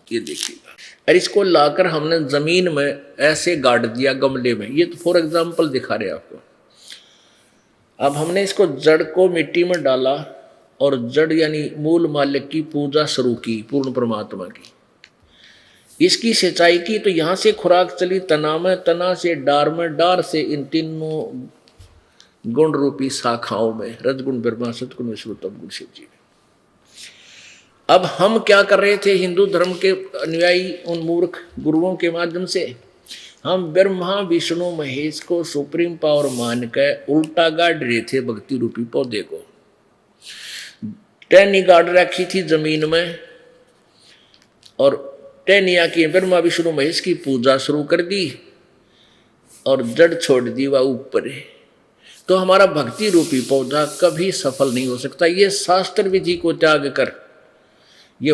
S2: ये देखिएगा, और इसको लाकर हमने जमीन में ऐसे गाड़ दिया गमले में। ये तो फॉर एग्जाम्पल दिखा रहे आपको। अब हमने इसको जड़ को मिट्टी में डाला और जड़ यानी मूल मालिक की पूजा शुरू की, पूर्ण परमात्मा की। इसकी सिंचाई की तो यहाँ से खुराक चली तना में, तना से डार में, डार से इन तीनों गुण रूपी शाखाओं में, रजगुण ब्रह्मा, सतगुण विष्णु, तमगुण शिव जी में। अब हम क्या कर रहे थे, हिंदू धर्म के अनुयायी उन मूर्ख गुरुओं के माध्यम से हम ब्रह्मा विष्णु महेश को सुप्रीम पावर मान कर उल्टा गाड़ रहे थे भक्ति रूपी पौधे को। टहनी गाड़ रखी थी जमीन में और टहनिया की ब्रह्मा विष्णु महेश की पूजा शुरू कर दी और जड़ छोड़ दी वह ऊपर। तो हमारा भक्ति रूपी पौधा कभी सफल नहीं हो सकता। ये शास्त्र विधि को त्याग कर ये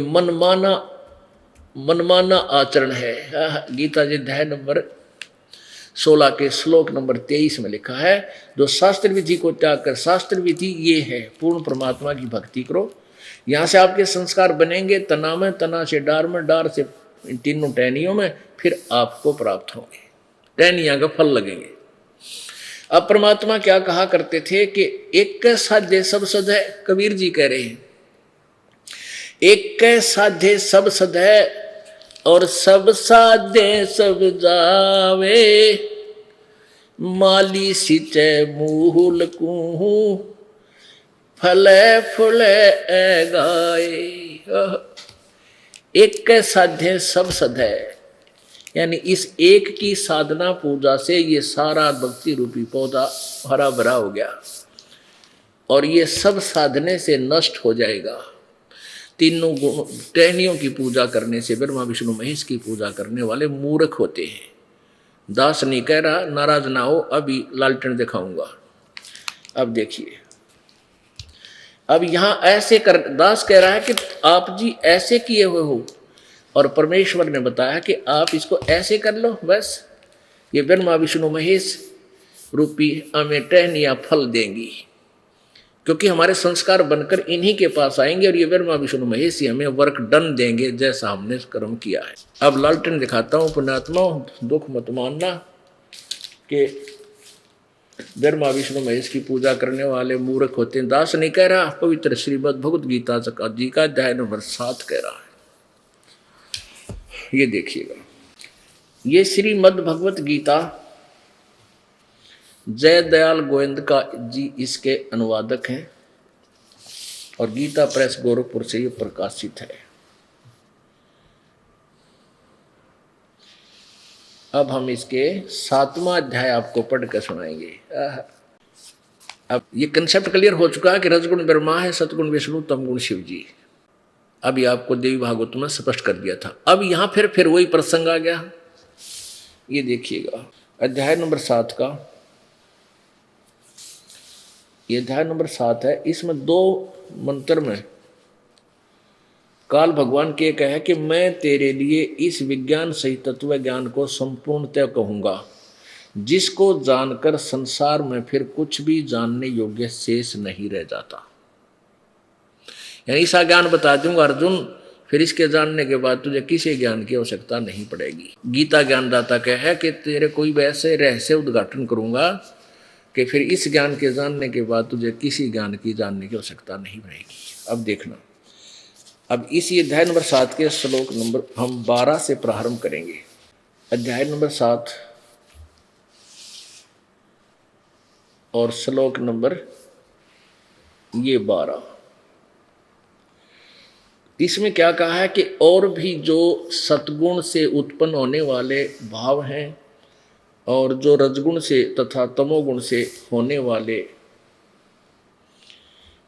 S2: मनमाना आचरण है। गीता जी अध्याय नंबर 16 के श्लोक नंबर 23 में लिखा है, जो शास्त्र विधि को त्याग कर, शास्त्र विधि ये है पूर्ण परमात्मा की भक्ति करो। यहाँ से आपके संस्कार बनेंगे तना में, तना से डार में, डार से इन तीनों टहनियों में, फिर आपको प्राप्त होंगे, टहनियाँ का फल लगेंगे। अब परमात्मा क्या कहा करते थे कि एक साध्य सब सद है, कबीर जी कह रहे हैं, एक साध्य सब सद है और सब साध्य सब जावे, माली सिंचे मूल कुहू, फले फुले गाए। एक साध्य सब सद है, यानी इस एक की साधना पूजा से ये सारा भक्ति रूपी पौधा हरा भरा हो गया और ये सब साधने से नष्ट हो जाएगा। तीनों टहनियों की पूजा करने से ब्रह्मा विष्णु महेश की पूजा करने वाले मूर्ख होते हैं। दास नहीं कह रहा, नाराज ना हो, अभी लालटेन दिखाऊंगा। अब देखिए, अब यहाँ ऐसे कर, दास कह रहा है कि आप जी ऐसे किए हुए हो और परमेश्वर ने बताया कि आप इसको ऐसे कर लो, बस ये ब्रह्मा विष्णु महेश रूपी हमें टहनियाँ फल देंगी, क्योंकि हमारे संस्कार बनकर इन्हीं के पास आएंगे और ये ब्रह्मा विष्णु महेश ही हमें वर्क डन देंगे जैसा हमने कर्म किया है। अब लालटेन दिखाता हूँ। पुण्यात्मा, दुख मत मानना कि ब्रह्मा विष्णु महेश की पूजा करने वाले मूर्ख होते हैं। दास नहीं कह रहा, पवित्र श्रीमद् भगवत गीता जी का अध्याय नंबर 7 कह रहा है। ये देखिएगा, ये श्रीमद् भगवत गीता जय दयाल गोविंद का जी इसके अनुवादक हैं और गीता प्रेस गोरखपुर से ये प्रकाशित है। अब हम इसके 7वां अध्याय आपको पढ़कर सुनाएंगे। अब ये कंसेप्ट क्लियर हो चुका है कि रजगुण ब्रह्मा है, सतगुण विष्णु, तमगुण शिव जी। अब ये आपको देवी भागवत में स्पष्ट कर दिया था। अब यहाँ फिर वही प्रसंग आ गया। ये देखिएगा, अध्याय नंबर 7 का, ये अध्याय नंबर 7 है। इसमें 2 मंत्र में काल भगवान के कहे कि मैं तेरे लिए इस विज्ञान सहित तत्व ज्ञान को संपूर्णतः कहूँगा, जिसको जानकर संसार में फिर कुछ भी जानने योग्य शेष नहीं रह जाता। यानी ऐसा ज्ञान बता दूंगा अर्जुन, फिर इसके जानने के बाद तुझे किसी ज्ञान की आवश्यकता नहीं पड़ेगी। गीता ज्ञानदाता कहे कि तेरे कोई वैसे रहस्य उद्घाटन करूँगा कि फिर इस ज्ञान के जानने के बाद तुझे किसी ज्ञान की जानने की आवश्यकता नहीं रहेगी। अब देखना, अब इसी अध्याय नंबर 7 के श्लोक नंबर हम 12 से प्रारंभ करेंगे। अध्याय नंबर 7 और श्लोक नंबर ये 12। इसमें क्या कहा है कि और भी जो सतगुण से उत्पन्न होने वाले भाव हैं और जो रजगुण से तथा तमोगुण से होने वाले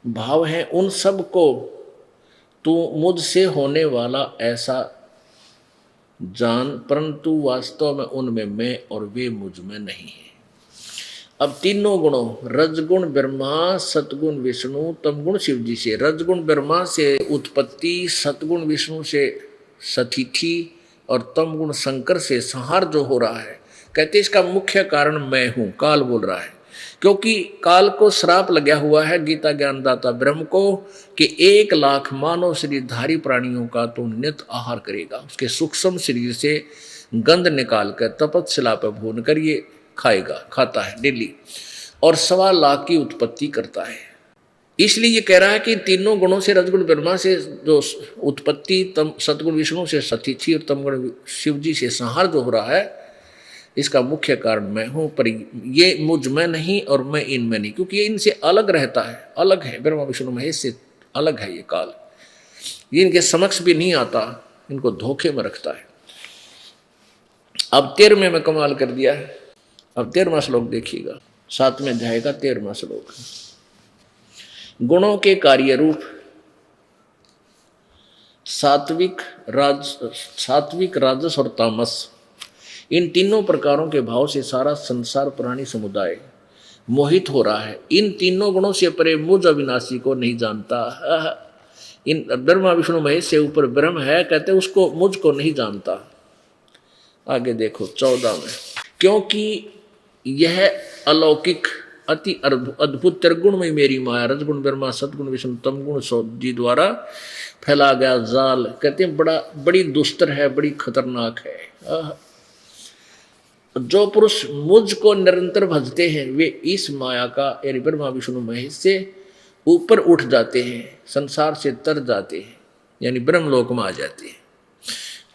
S2: भाव हैं, उन सब को तू मुझसे होने वाला ऐसा जान, परंतु वास्तव में उनमें मैं और वे मुझ में नहीं है। अब तीनों गुणों रजगुण ब्रह्मा, सतगुण विष्णु, तमगुण शिव जी से, रजगुण ब्रह्मा से उत्पत्ति, सतगुण विष्णु से स्थिति और तम गुण संकर से संहार जो हो रहा है, कहते इसका मुख्य कारण मैं हूं, काल बोल रहा है। क्योंकि काल को श्राप लगा हुआ है गीता ज्ञानदाता ब्रह्म को कि 1,00,000 मानव शरीरधारी प्राणियों का तो नित आहार करेगा, उसके सूक्ष्म शरीर से गंध निकाल कर तपस्या पर भून कर ये खाता है डेली, और 1,25,000 की उत्पत्ति करता है। इसलिए ये कह रहा है कि तीनों गुणों से, रजगुण ब्रह्मा से जो उत्पत्ति, तम सतगुण विष्णु से सतीथि और तमगुण शिव जी से संहार जो हो रहा है, इसका मुख्य कारण मैं हूं। पर ये मुझ में नहीं और मैं इनमें नहीं, क्योंकि ये इनसे अलग रहता है, अलग है, ब्रह्मा विष्णु महेश से अलग है ये काल। ये इनके समक्ष भी नहीं आता, इनको धोखे में रखता है। अब 13वें में कमाल कर दिया है। अब 13वां श्लोक देखिएगा, 7वें अध्याय का 13वां श्लोक। गुणों के कार्य रूप सात्विक, राजस और तामस, इन तीनों प्रकारों के भाव से सारा संसार प्राणी समुदाय मोहित हो रहा है। इन तीनों गुणों से परे मुझ अविनाशी को नहीं जानता। इन ब्रह्मा विष्णु महेश से ऊपर ब्रह्म है, कहते उसको, मुझको नहीं जानता। आगे देखो 14 में, क्योंकि यह अलौकिक अति अद्भुत त्रिगुण में मेरी माया, रजगुण ब्रह्मा सदगुण विष्णु तमगुण जी द्वारा फैला गया जाल, कहते हैं बड़ी दुस्तर है, बड़ी खतरनाक है। जो पुरुष मुझ को निरंतर भजते हैं वे इस माया का, यानी ब्रह्मा विष्णु महेश से ऊपर उठ जाते हैं, संसार से तर जाते हैं, यानी ब्रह्मलोक में आ जाते हैं।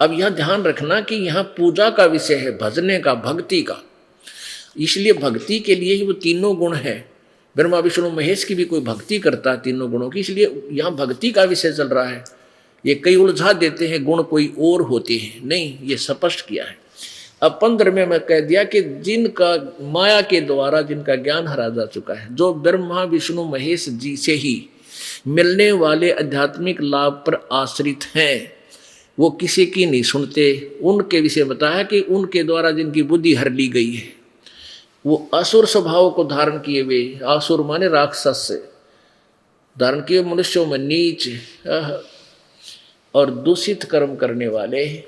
S2: अब यह ध्यान रखना कि यहाँ पूजा का विषय है, भजने का, भक्ति का, इसलिए भक्ति के लिए ही वो तीनों गुण है। ब्रह्मा विष्णु महेश की भी कोई भक्ति करता है तीनों गुणों की, इसलिए यहाँ भक्ति का विषय चल रहा है। ये कई उलझा देते हैं, गुण कोई और होते हैं, नहीं, ये स्पष्ट किया है। अब 15वें में कह दिया कि जिनका माया के द्वारा जिनका ज्ञान हरा जा चुका है, जो ब्रह्मा विष्णु महेश जी से ही मिलने वाले आध्यात्मिक लाभ पर आश्रित हैं, वो किसी की नहीं सुनते। उनके विषय बताया कि उनके द्वारा जिनकी बुद्धि हर ली गई है, वो असुर स्वभाव को धारण किए हुए, असुर माने राक्षस से धारण किए मनुष्यों में नीच और दूषित कर्म करने वाले,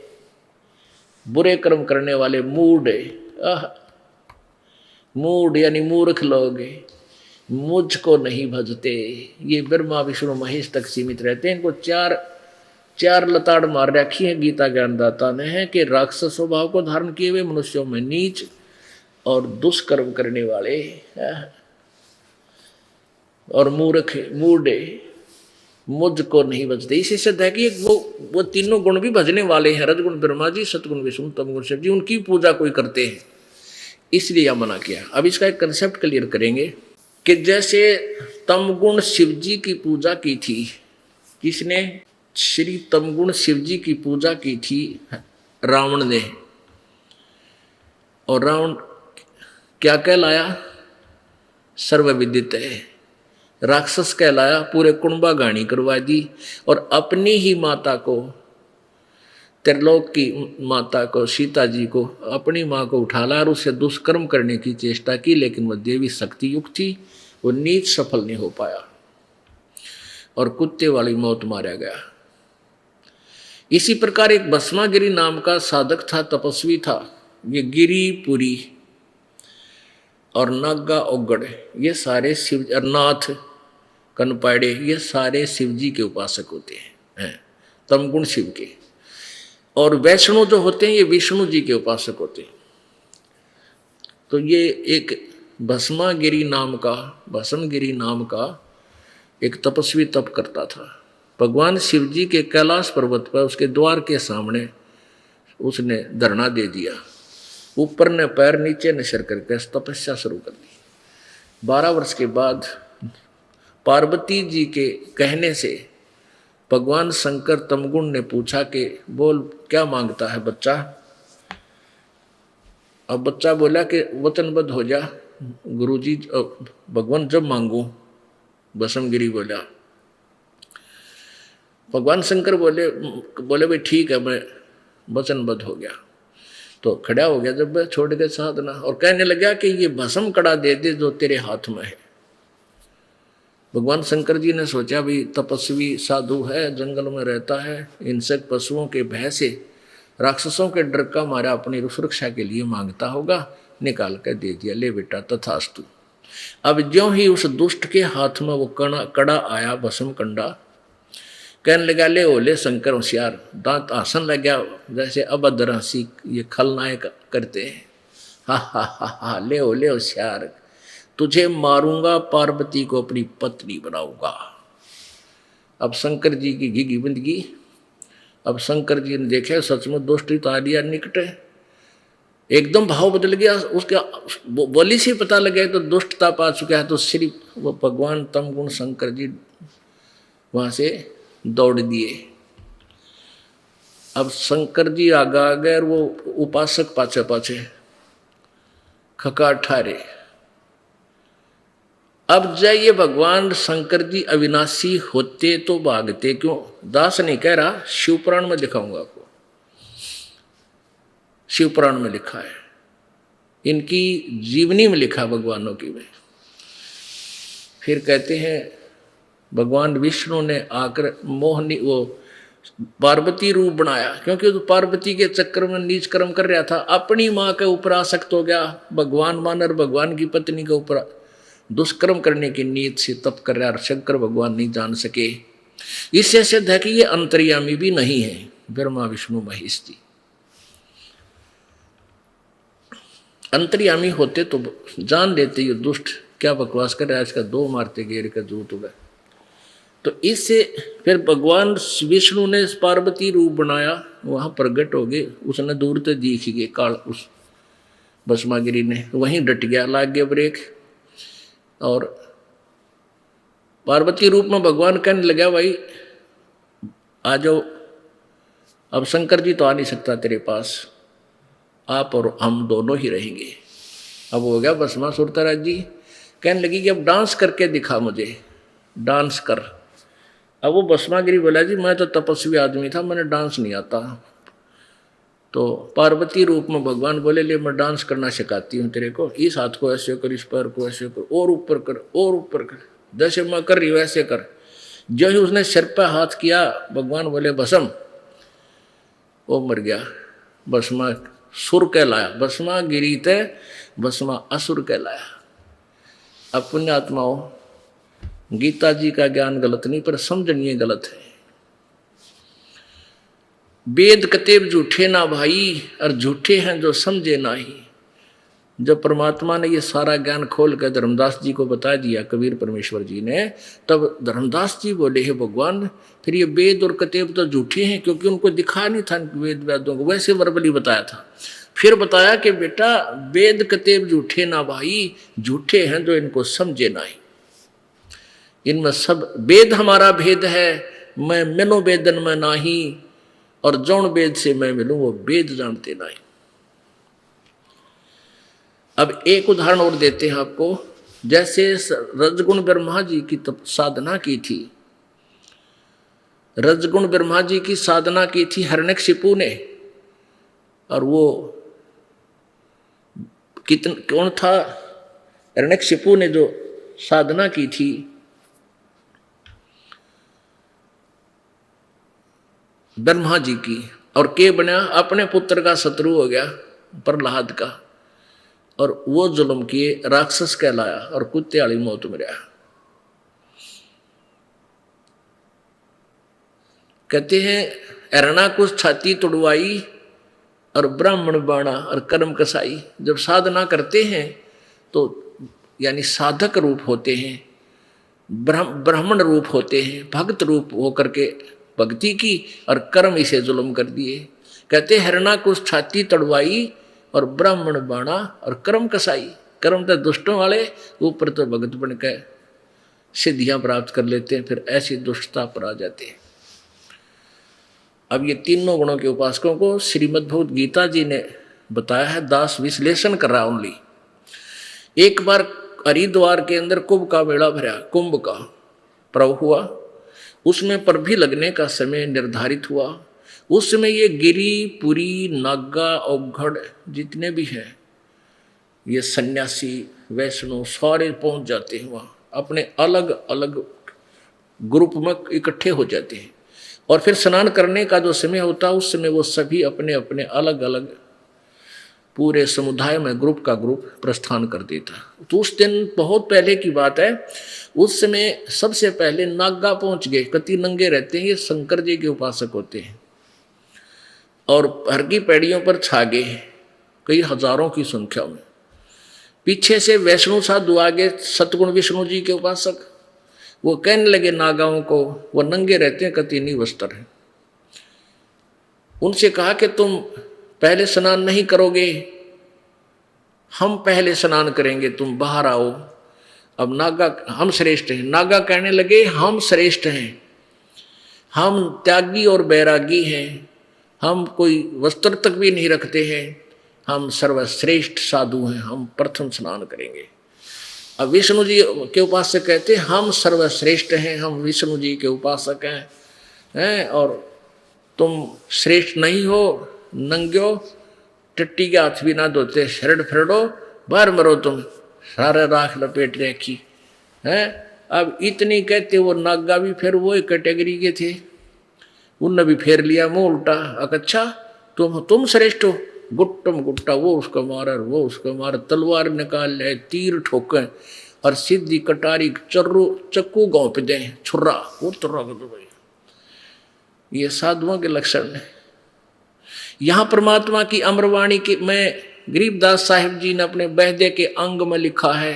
S2: बुरे कर्म करने वाले मूढ़ यानी मूर्ख लोग मुझको नहीं भजते। ये ब्रह्मा विष्णु महेश तक सीमित रहते हैं। इनको चार लताड़ मार रखी है गीता ज्ञानदाता ने, है कि राक्षस स्वभाव को धारण किए हुए, मनुष्यों में नीच और दुष्कर्म करने वाले और मूढ़ मुझको नहीं भजते। इसी से है कि वो तीनों गुण भी भजने वाले हैं, रजगुण ब्रह्मा जी, सतगुण विष्णु तमगुण शिव जी, उनकी पूजा कोई करते हैं, इसलिए यह मना किया। अब इसका एक कंसेप्ट क्लियर करेंगे कि जैसे तमगुण शिव जी की पूजा की थी, किसने? श्री तमगुण शिव जी की पूजा की थी रावण ने, और रावण क्या कहलाया? सर्वविदित है, राक्षस कहलाया, पूरे कुंभा गाणी करवा दी, और अपनी ही माता को, त्रिलोक की माता को, सीता जी को, अपनी माँ को उठा ला और उससे दुष्कर्म करने की चेष्टा की, लेकिन वह देवी शक्ति युक्त थी, वो नीच सफल नहीं हो पाया और कुत्ते वाली मौत मारा गया। इसी प्रकार एक भस्मागिरी नाम का साधक था, तपस्वी था। ये गिरिपुरी और नागा ओगड़, ये सारे शिव, नाथ कनपाड़े, ये सारे शिव जी के उपासक होते हैं, तमगुण शिव के। और वैष्णु जो होते हैं ये विष्णु जी के उपासक होते हैं। तो ये एक भस्मगिरी नाम का एक तपस्वी तप करता था। भगवान शिव जी के कैलाश पर्वत पर उसके द्वार के सामने उसने धरना दे दिया, ऊपर ने पैर नीचे ने सिर करके तपस्या शुरू कर दी। 12 वर्ष के बाद पार्वती जी के कहने से भगवान शंकर तमगुण ने पूछा कि बोल क्या मांगता है बच्चा। अब बच्चा बोला कि वचनबद्ध हो जा गुरुजी, भगवान जब मांगू। भस्मगिरी बोला। भगवान शंकर बोले भाई ठीक है, मैं वचनबद्ध हो गया। तो खड़ा हो गया जब छोड़ के साधना, और कहने लगा कि ये भस्म कड़ा दे दे जो तेरे हाथ में है। भगवान शंकर जी ने सोचा भी तपस्वी साधु है, जंगल में रहता है, हिंसक पशुओं के भय से राक्षसों के डर का मारा अपनी सुरक्षा के लिए मांगता होगा, निकाल कर दे दिया, ले बेटा तथास्तु। अब ज्यों ही उस दुष्ट के हाथ में वो कड़ा आया, भस्म कंडा, कहने लगा ले ओले शंकर होशियार, दांत आसन लग गया जैसे अभद्र हंसी ये खलनायक करते हैं। हा हा हा हा, ले ओले होशियार, तुझे मारूंगा, पार्वती को अपनी पत्नी बनाऊंगा। अब शंकर जी की घिघी बंदगी। अब शंकर जी ने देखा सचमुच दुष्ट तो आ लिया निकट, एकदम भाव बदल गया उसका, बोली से पता लग गया तो दुष्टता पा चुका है। तो श्री वो भगवान तम गुण शंकर जी वहां से दौड़ दिए। अब शंकर जी आगे आ गए और वो उपासक पाछे पाछे खका ठारे। अब जाइए भगवान शंकर जी अविनाशी होते तो भागते क्यों? दास नहीं कह रहा, शिवपुराण में दिखाऊंगा आपको, शिवपुराण में लिखा है, इनकी जीवनी में लिखा भगवानों की में। फिर कहते हैं भगवान विष्णु ने आकर मोहनी वो पार्वती रूप बनाया, क्योंकि तो पार्वती के चक्कर में नीच कर्म कर रहा था, अपनी माँ के ऊपर आसक्त हो गया। भगवान मानर भगवान की पत्नी के ऊपर दुष्कर्म करने की नीयत से तप कर रहा, शंकर भगवान नहीं जान सके। इससे सिद्ध है कि ये अंतर्यामी भी नहीं है, ब्रह्मा विष्णु महेश जी। अंतर्यामी होते तो जान लेते ये दुष्ट क्या बकवास कर रहा है, इसका दो मारते गेर का जूत हो गए। तो इससे फिर भगवान विष्णु ने पार्वती रूप बनाया, वहां प्रकट हो गए, उसने दूर से दिख गए काल, उस भस्मागिरी ने वहीं डट गया, लाग गया ब्रेक। और पार्वती रूप में भगवान कहने लगा भाई आ जाओ, अब शंकर जी तो आ नहीं सकता तेरे पास, आप और हम दोनों ही रहेंगे। अब हो गया भस्मासुर तराज जी, कहने लगी कि अब डांस करके दिखा मुझे, डांस कर। अब वो भस्मागिरी बोला जी मैं तो तपस्वी आदमी था, मैंने डांस नहीं आता। तो पार्वती रूप में भगवान बोले ले मैं डांस करना सिखाती हूँ तेरे को, इस हाथ को ऐसे कर, इस पैर को ऐसे कर, और ऊपर कर, और ऊपर कर, जैसे मैं कर रही हूँ वैसे कर। जो ही उसने सिर पर हाथ किया भगवान बोले भस्म, वो मर गया। भस्मा सुर कहलाया, भस्मा गिरी थे भस्मा असुर कहलाया। अब पुण्यात्माओं, गीता जी का ज्ञान गलत नहीं पर समझनिए गलत है। वेद कतेब झूठे ना भाई, और झूठे हैं जो समझे नाही। जब परमात्मा ने ये सारा ज्ञान खोल कर धर्मदास जी को बता दिया, कबीर परमेश्वर जी ने, तब धर्मदास जी बोले हे भगवान फिर ये वेद और कतेब तो झूठे हैं, क्योंकि उनको दिखा नहीं था वेद वेदों को, वैसे वर्बली बताया था। फिर बताया कि बेटा वेद कतेब झूठे ना भाई, झूठे हैं जो इनको समझे नहीं। इनमें सब वेद हमारा भेद है, मैं मिलो वेदन में नाही, और जौन वेद से मैं मिलूं वो वेद जानते नहीं। अब एक उदाहरण और देते हैं आपको। जैसे रजगुण ब्रह्मा जी की साधना की थी, रजगुण ब्रह्मा जी की साधना की थी हिरण्यकशिपु ने, और वो कौन था? हिरण्यकशिपु ने जो साधना की थी, ब्रह्मा जी की, और के बना अपने पुत्र का शत्रु हो गया प्रहलाद का, और वो जुल्म किए, राक्षस कहलाया और कुत्ते वाली मौत मरा। कहते हैं हिरणा कुछ छाती तुड़वाई और ब्राह्मण बाणा और कर्म कसाई। जब साधना करते हैं तो यानी साधक रूप होते हैं, ब्राह्मण रूप होते हैं, भक्त रूप होकर के भक्ति की, और कर्म इसे जुल्म कर दिए। कहते हिरणा कुछ छाती तड़वाई और ब्राह्मण बाणा और कर्म कसाई। कर्म तो दुष्टों वाले, ऊपर तो भगत बन के सिद्धियां प्राप्त कर लेते हैं, फिर ऐसी दुष्टता पर आ जाते हैं। अब ये तीनों गुणों के उपासकों को श्रीमद् भगवद गीता जी ने बताया है, दास विश्लेषण कर रहा ओनली। एक बार हरिद्वार के अंदर कुंभ का मेला भरा, कुंभ का पर्व हुआ, उसमें प्रभि लगने का समय निर्धारित हुआ। उस समय ये गिरी पुरी नागा औघड़ जितने भी हैं, ये सन्यासी वैष्णव सारे पहुंच जाते हैं वहाँ, अपने अलग अलग ग्रुप में इकट्ठे हो जाते हैं। और फिर स्नान करने का जो समय होता उस समय वो सभी अपने अपने अलग अलग पूरे समुदाय में ग्रुप का ग्रुप प्रस्थान कर देता। तो उस दिन बहुत पहले की बात है, उस समय सबसे पहले नागा पहुंच गए। कति नंगे रहते हैं, ये शंकर जी के उपासक होते हैं और हर की पैड़ियों पर छा गए कई हजारों की संख्या में। पीछे से वैष्णु साधु आगे सतगुण विष्णु जी के उपासक, वो कहने लगे नागाओं को, वो नंगे रहते हैं, कति नहीं वस्त्र है। उनसे कहा कि तुम पहले स्नान नहीं करोगे, हम पहले स्नान करेंगे, तुम बाहर आओ। अब नागा, हम श्रेष्ठ हैं। नागा कहने लगे हम श्रेष्ठ हैं, हम त्यागी और बैरागी हैं, हम कोई वस्त्र तक भी नहीं रखते हैं, हम सर्वश्रेष्ठ साधु हैं, हम प्रथम स्नान करेंगे। अब विष्णु जी के उपासक कहते हैं हम सर्वश्रेष्ठ हैं, हम विष्णु जी के उपासक हैं और तुम श्रेष्ठ नहीं हो, नंग्यो, टट्टी के हाथ भी ना धोते, शरड़ फरड़ो, बाहर मरो तुम, सारा राख लपेट रखी है। अब इतनी कहते वो नागा भी फिर वो कैटेगरी के थे, उनने भी फेर लिया मुंह उल्टा। अच्छा तुम श्रेष्ठ हो, गुट्टम गुट्टा वो उसको मार, वो उसको मार, तलवार निकाल ले, तीर ठोके और सीधी कटारी चक्कू घोंप दे, छुर्रा वो तुर्रा कर दो भाई। ये साधुओं के लक्षण है। यहाँ परमात्मा की अमरवाणी की में गरीबदास साहिब जी ने अपने बहदे के अंग में लिखा है,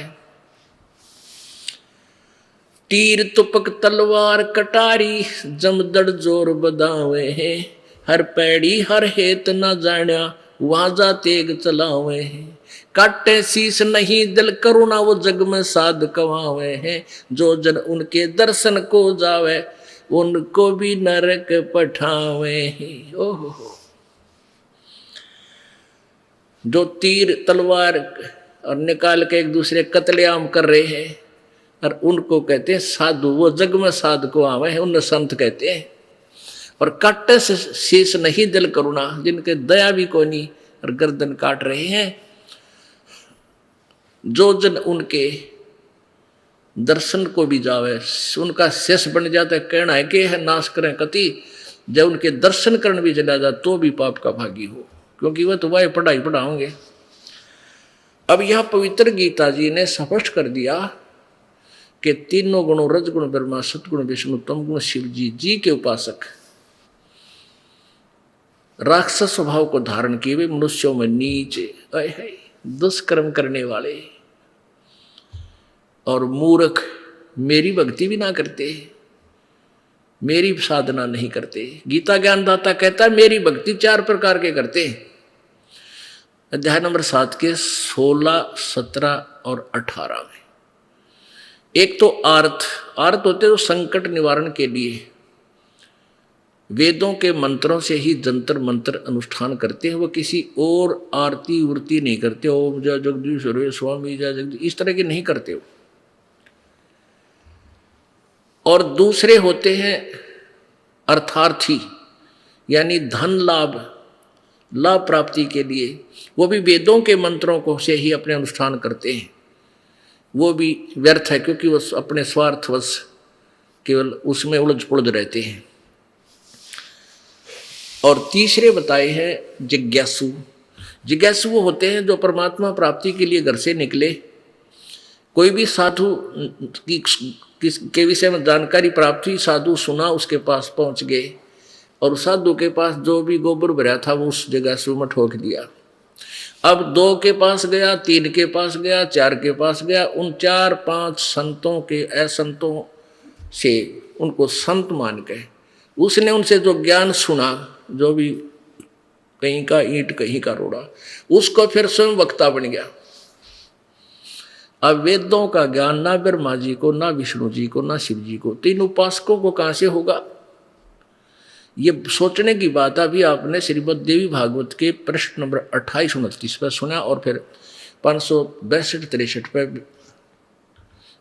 S2: तीर तुपक तलवार कटारी जमदड़ जोर बदावे हैं, हर पैड़ी हर हेत न जाण्या वाजा तेग चलावे हैं, काटे शीस नहीं दिल करुणा वो जग में साध कवावे हैं, जो जन उनके दर्शन को जावे उनको भी नरक पठावे हैं। ओहो, जो तीर तलवार और निकाल के एक दूसरे कत्लेआम कर रहे हैं और उनको कहते हैं साधु, वो जग में साध को आवे हैं, उन संत कहते हैं। और काटे से शीश नहीं दिल करुणा, जिनके दया भी को नहीं और गर्दन काट रहे हैं, जो जन उनके दर्शन को भी जावे उनका शेष बन जाता है। कहना है कि है नाश करें कति, जब उनके दर्शन करने भी चला जाए तो भी पाप का भागी हो, क्योंकि वह तो वह पढ़ाई पढ़ाओगे। अब यह पवित्र गीता जी ने स्पष्ट कर दिया कि तीनों गुणों रजगुण ब्रह्मा, सतगुण विष्णु, तमगुण शिव जी के उपासक राक्षस स्वभाव को धारण किए हुए मनुष्यों में नीचे दुष्कर्म करने वाले और मूर्ख मेरी भक्ति भी ना करते, मेरी साधना नहीं करते। गीता ज्ञानदाता कहता है मेरी भक्ति 4 प्रकार के करते। अध्याय नंबर 7 के 16, 17 और 18 में एक तो आर्त होते तो संकट निवारण के लिए वेदों के मंत्रों से ही जंतर मंत्र अनुष्ठान करते हैं, वो किसी और आरती उर्ती नहीं करते, ओम जय जगदीश्वर स्वामी जय जगदीश इस तरह के नहीं करते हो। और दूसरे होते हैं अर्थार्थी, यानी धन लाभ प्राप्ति के लिए, वो भी वेदों के मंत्रों को से ही अपने अनुष्ठान करते हैं, वो भी व्यर्थ है क्योंकि वो अपने स्वार्थवश केवल उसमें उलझ पुलझ रहते हैं। और तीसरे बताए हैं जिज्ञासु वो होते हैं जो परमात्मा प्राप्ति के लिए घर से निकले, कोई भी साधु के विषय में जानकारी प्राप्त हुई, साधु सुना, उसके पास पहुंच गए और साधु के पास जो भी गोबर भरा था वो उस जिज्ञासु में ठोक दिया। अब 2 के पास गया, 3 के पास गया, 4 के पास गया, उन 4-5 संतों के असंतों से उनको संत मान के उसने उनसे जो ज्ञान सुना, जो भी कहीं का ईंट कहीं का रोड़ा, उसको फिर स्वयं वक्ता बन गया। अब वेदों का ज्ञान ना ब्रह्मा जी को, ना विष्णु जी को, ना शिव जी को, 3 उपासकों को कहां से होगा? ये सोचने की बात अभी आपने श्रीमद् देवी भागवत के प्रश्न नंबर 28-29 पर सुना और फिर 562-63 पर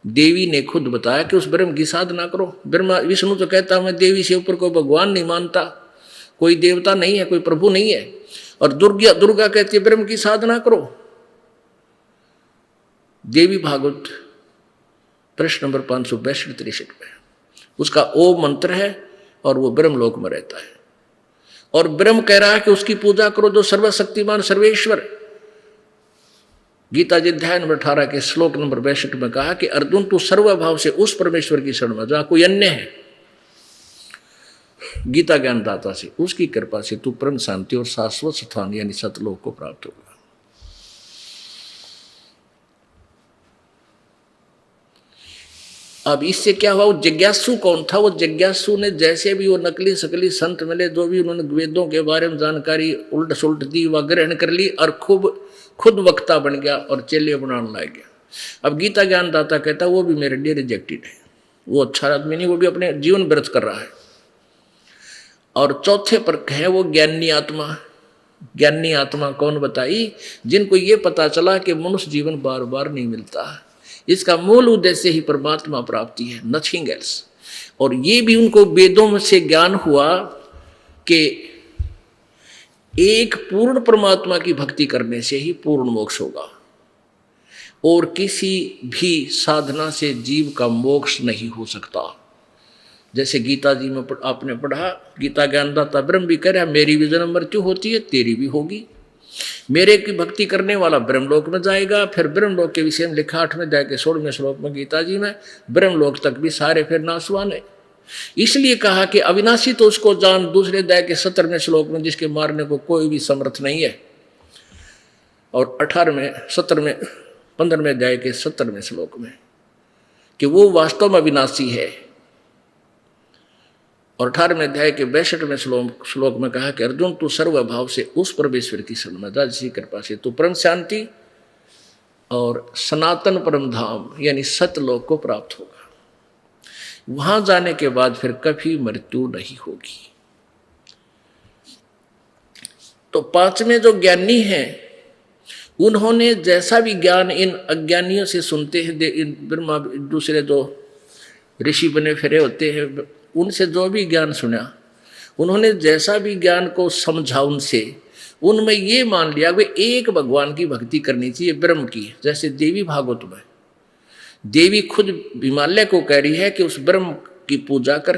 S2: देवी ने खुद बताया कि उस ब्रह्म की साधना करो। ब्रह्मा विष्णु तो कहता मैं देवी से ऊपर कोई भगवान नहीं मानता, कोई देवता नहीं है, कोई प्रभु नहीं है। और दुर्गा कहती है ब्रह्म की साधना करो। देवी भागवत प्रश्न नंबर 562-63 में उसका ओम मंत्र है, और वो ब्रह्मलोक में रहता है। और ब्रह्म कह रहा है कि उसकी पूजा करो जो सर्वशक्तिमान सर्वेश्वर। गीता जी अध्याय नंबर 18 के श्लोक नंबर 62 में कहा कि अर्जुन तू सर्वभाव से उस परमेश्वर की शरण में जा, कोई अन्य है गीता ज्ञानदाता से, उसकी कृपा से तू परम शांति और शाश्वत स्थान यानी सतलोक को प्राप्त होगा। अब इससे क्या हुआ, वो जिज्ञासु कौन था? वो जिज्ञासु ने जैसे भी वो नकली सकली संत मिले, जो भी उन्होंने वेदों के बारे में जानकारी उल्ट सुलट दी, वह ग्रहण कर ली और खुद वक्ता बन गया और चेले बनाने लग गया। अब गीता ज्ञानदाता कहता वो भी मेरे लिए रिजेक्टेड है, वो अच्छा आदमी नहीं, वो भी अपने जीवन व्यर्थ कर रहा है। और चौथे पर कहे वो ज्ञानी आत्मा। ज्ञानी आत्मा कौन बताई? जिनको ये पता चला कि मनुष्य जीवन बार बार नहीं मिलता, इसका मूल उद्देश्य ही परमात्मा प्राप्ति है, नथिंग एल्स। और ये भी उनको वेदों में से ज्ञान हुआ कि एक पूर्ण परमात्मा की भक्ति करने से ही पूर्ण मोक्ष होगा, और किसी भी साधना से जीव का मोक्ष नहीं हो सकता। जैसे गीता जी में आपने पढ़ा, गीता ज्ञानदाता ब्रह्म भी कह रहा है मेरी भी जन्म मृत्यु होती है, तेरी भी होगी। मेरे की भक्ति करने वाला ब्रह्मलोक में जाएगा। फिर ब्रह्मलोक के विषय में लिखा 8वें अध्याय के 16वें श्लोक में गीता जी में, ब्रह्मलोक तक भी सारे फिर नाशवान है। इसलिए कहा कि अविनाशी तो उसको जान, दूसरे अध्याय के 17वें श्लोक में, जिसके मारने को कोई भी समर्थ नहीं है। और 18वें 17वें 15वें अध्याय के 17वें श्लोक में कि वो वास्तव में अविनाशी है। और 18वें अध्याय के 62वें श्लोक में कहा कि अर्जुन तू सर्वभाव से उस परमेश्वर की शरण में जा, जिसकी कृपा से तू परम शांति और सनातन परम धाम यानी सतलोक को प्राप्त होगा। वहां जाने के बाद फिर कभी मृत्यु नहीं होगी। तो पांचवें जो ज्ञानी हैं, उन्होंने जैसा भी ज्ञान इन अज्ञानियों से सुनते हैं, इन ब्रह्मा दूसरे जो ऋषि बने फिरे होते हैं, उनसे जो भी ज्ञान सुना, उन्होंने जैसा भी ज्ञान को समझा उनसे, उनमें ये मान लिया कि एक भगवान की भक्ति करनी चाहिए, ब्रह्म की। जैसे देवी भागवत में देवी खुद हिमालय को कह रही है कि उस ब्रह्म की पूजा कर,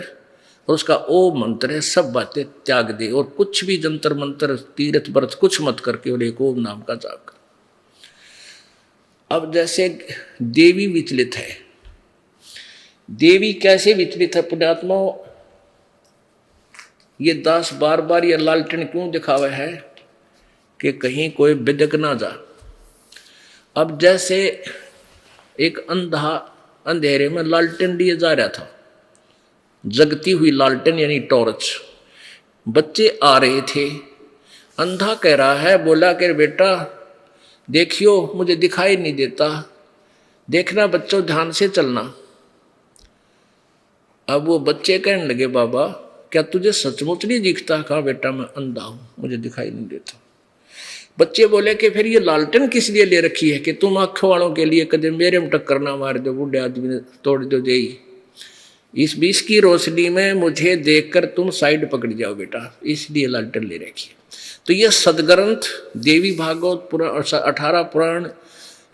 S2: और उसका ओम मंत्र है, सब बातें त्याग दे, और कुछ भी जंतर मंत्र तीर्थ व्रत कुछ मत करके और एक ओम नाम का जाप कर। अब जैसे देवी विचलित है, देवी कैसे विचलित है पुण्यात्मा? ये दास बार बार ये लालटेन क्यों दिखावा है कि कहीं कोई बिदक ना जा। अब जैसे एक अंधा अंधेरे में लालटेन लिए जा रहा था, जगती हुई लालटेन यानी टॉर्च, बच्चे आ रहे थे, अंधा कह रहा है, बोला कि बेटा देखियो मुझे दिखाई नहीं देता, देखना बच्चों ध्यान से चलना। अब वो बच्चे कहने लगे बाबा क्या तुझे सचमुच नहीं दिखता? कहा बेटा मैं अंधा हूं, मुझे दिखाई नहीं देता। बच्चे बोले कि फिर ये लालटेन किस लिए ले रखी है कि तुम आंखों वालों के लिए कदे मेरे में टक्कर ना मार दो, बूढ़े आदमी ने तोड़ दो दे। इस 20 की रोशनी में मुझे देखकर तुम साइड पकड़ जाओ बेटा, इसलिए लालटेन ले रखी है। तो ये सदग्रंथ देवी भागवत पुराण, 18 पुराण,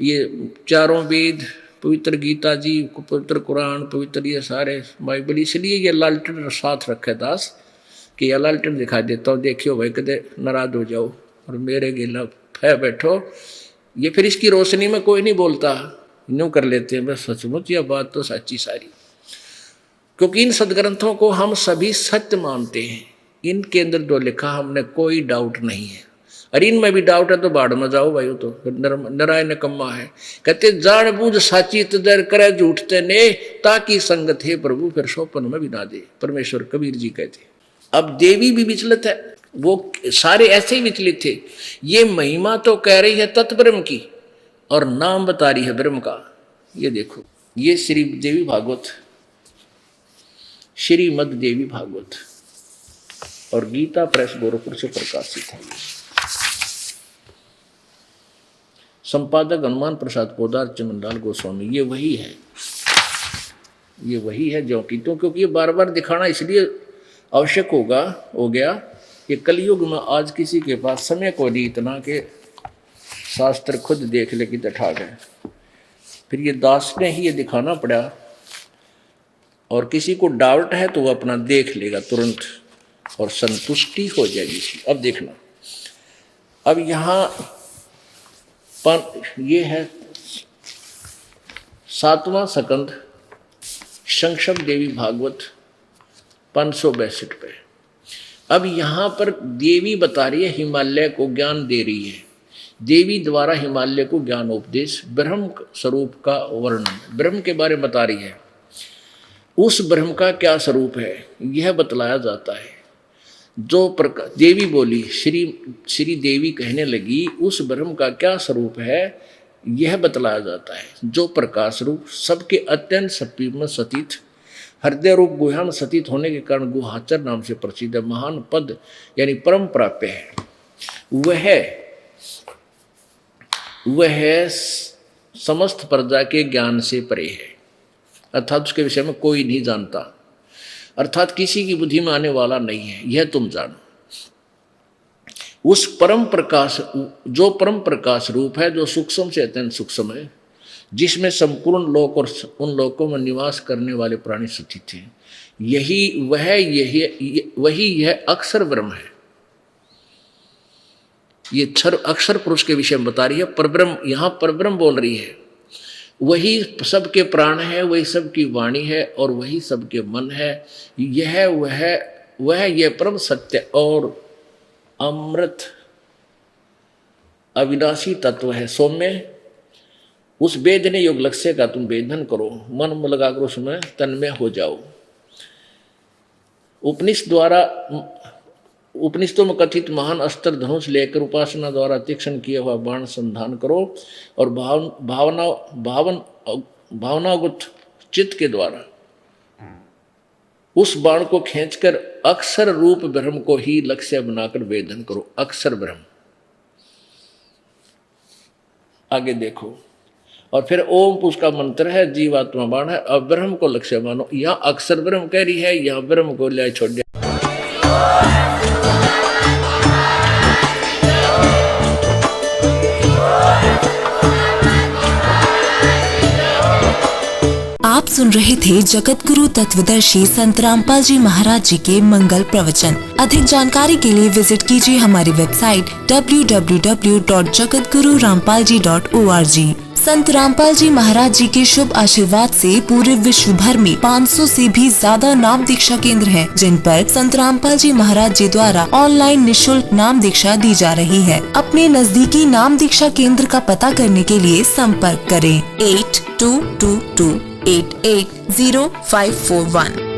S2: ये चारों वेद, पवित्र गीता जी, पवित्र कुरान, पवित्र ये सारे बाइबल, इसलिए ये लालटेन साथ रखे दास कि यह लालटेन दिखा देता हूँ, देखियो भाई कदे नाराज हो जाओ और मेरे गिला है बैठो। ये फिर इसकी रोशनी में कोई नहीं बोलता, यूँ कर लेते हैं बस। सचमुच यह बात तो सच्ची सारी, क्योंकि इन सदग्रंथों को हम सभी सत्य मानते हैं। इनके अंदर जो लिखा हमने कोई डाउट नहीं है, अरे इनमें भी डाउट है तो बाढ़ में जाओ भाई, तो नराय निकम्मा है। कहते जान बूझ साची तदर करे झूठते ने, ताकि संगत है प्रभु फिर सोपन में भी ना दे, परमेश्वर कबीर जी कहते। अब देवी भी विचलित है, वो सारे ऐसे ही विचलित थे। ये महिमा तो कह रही है तत्ब्रह्म की और नाम बता रही है ब्रह्म का। ये देखो, ये श्री देवी भागवत, श्रीमद देवी भागवत और गीता प्रेस गोरखपुर से प्रकाशित है। संपादक हनुमान प्रसाद पोदार चमनलाल गोस्वामी, ये वही है, ये वही है जो कि तो, क्योंकि ये बार बार दिखाना इसलिए आवश्यक हो गया कि कलयुग में आज किसी के पास समय को नहीं इतना कि शास्त्र खुद देख ले कि तठा गए। फिर ये दास ने ही ये दिखाना पड़ा और किसी को डाउट है तो वो अपना देख लेगा तुरंत और संतुष्टि हो जाएगी। अब देखना, अब यहाँ ये है 7वां स्कंद संक्षक देवी भागवत 562 पे। अब यहाँ पर देवी बता रही है, हिमालय को ज्ञान दे रही है। देवी द्वारा हिमालय को ज्ञानोपदेश, ब्रह्म स्वरूप का वर्णन, ब्रह्म के बारे में बता रही है। उस ब्रह्म का क्या स्वरूप है यह बतलाया जाता है। जो प्रकाश, देवी बोली, श्री देवी कहने लगी, उस ब्रह्म का क्या स्वरूप है यह बतलाया जाता है। जो प्रकाश रूप, सबके अत्यंत सपी में सतीत, हृदय रूप गुह्यान सतीत होने के कारण गुहाचर नाम से प्रसिद्ध है। महान पद यानी परम प्राप्य है। वह समस्त प्रजा के ज्ञान से परे है, अर्थात उसके विषय में कोई नहीं जानता, अर्थात किसी की बुद्धि में आने वाला नहीं है, यह तुम जानो। उस परम प्रकाश, जो परम प्रकाश रूप है, जो सूक्ष्म से अत्यंत सूक्ष्म है, जिसमें संपूर्ण लोक और उन लोकों में निवास करने वाले प्राणी स्थित हैं, वही यह अक्षर ब्रह्म है। ये अक्षर पुरुष के विषय में बता रही है। परब्रह्म, यहाँ परब्रह्म बोल रही है। वही सबके प्राण है, वही सबकी वाणी है और वही सबके मन है। यह परम सत्य और अमृत अविनाशी तत्व है। सौम्य, उस वेदने योग लक्ष्य का तुम वेदन करो, मन में लगाकर उसमें तन्मय हो जाओ। उपनिषदों में कथित महान अस्त्र धनुष लेकर उपासना द्वारा तीक्ष्ण किया हुआ बाण संधान करो और भावनागत चित्त के द्वारा उस बाण को खींचकर अक्षर रूप ब्रह्म को ही लक्ष्य बनाकर वेदन करो। अक्षर ब्रह्म, आगे देखो, और फिर ओम उसका मंत्र है, जीवात्मा बाण है। अब ब्रह्म को लक्ष्य मानो। यहाँ अक्षर ब्रह्म कह रही है, यहाँ ब्रह्म को ले छोड़ दिया।
S3: आप सुन रहे थे जगत गुरु तत्वदर्शी संत रामपाल जी महाराज जी के मंगल प्रवचन। अधिक जानकारी के लिए विजिट कीजिए हमारी वेबसाइट www.jagatgururampalji.org। संत रामपाल जी महाराज जी के शुभ आशीर्वाद से पूरे विश्व भर में 500 से भी ज्यादा नाम दीक्षा केंद्र हैं, जिन पर संत रामपाल जी महाराज जी द्वारा ऑनलाइन निःशुल्क नाम दीक्षा दी जा रही है। अपने नजदीकी नाम दीक्षा केंद्र का पता करने के लिए संपर्क करें 8222880541।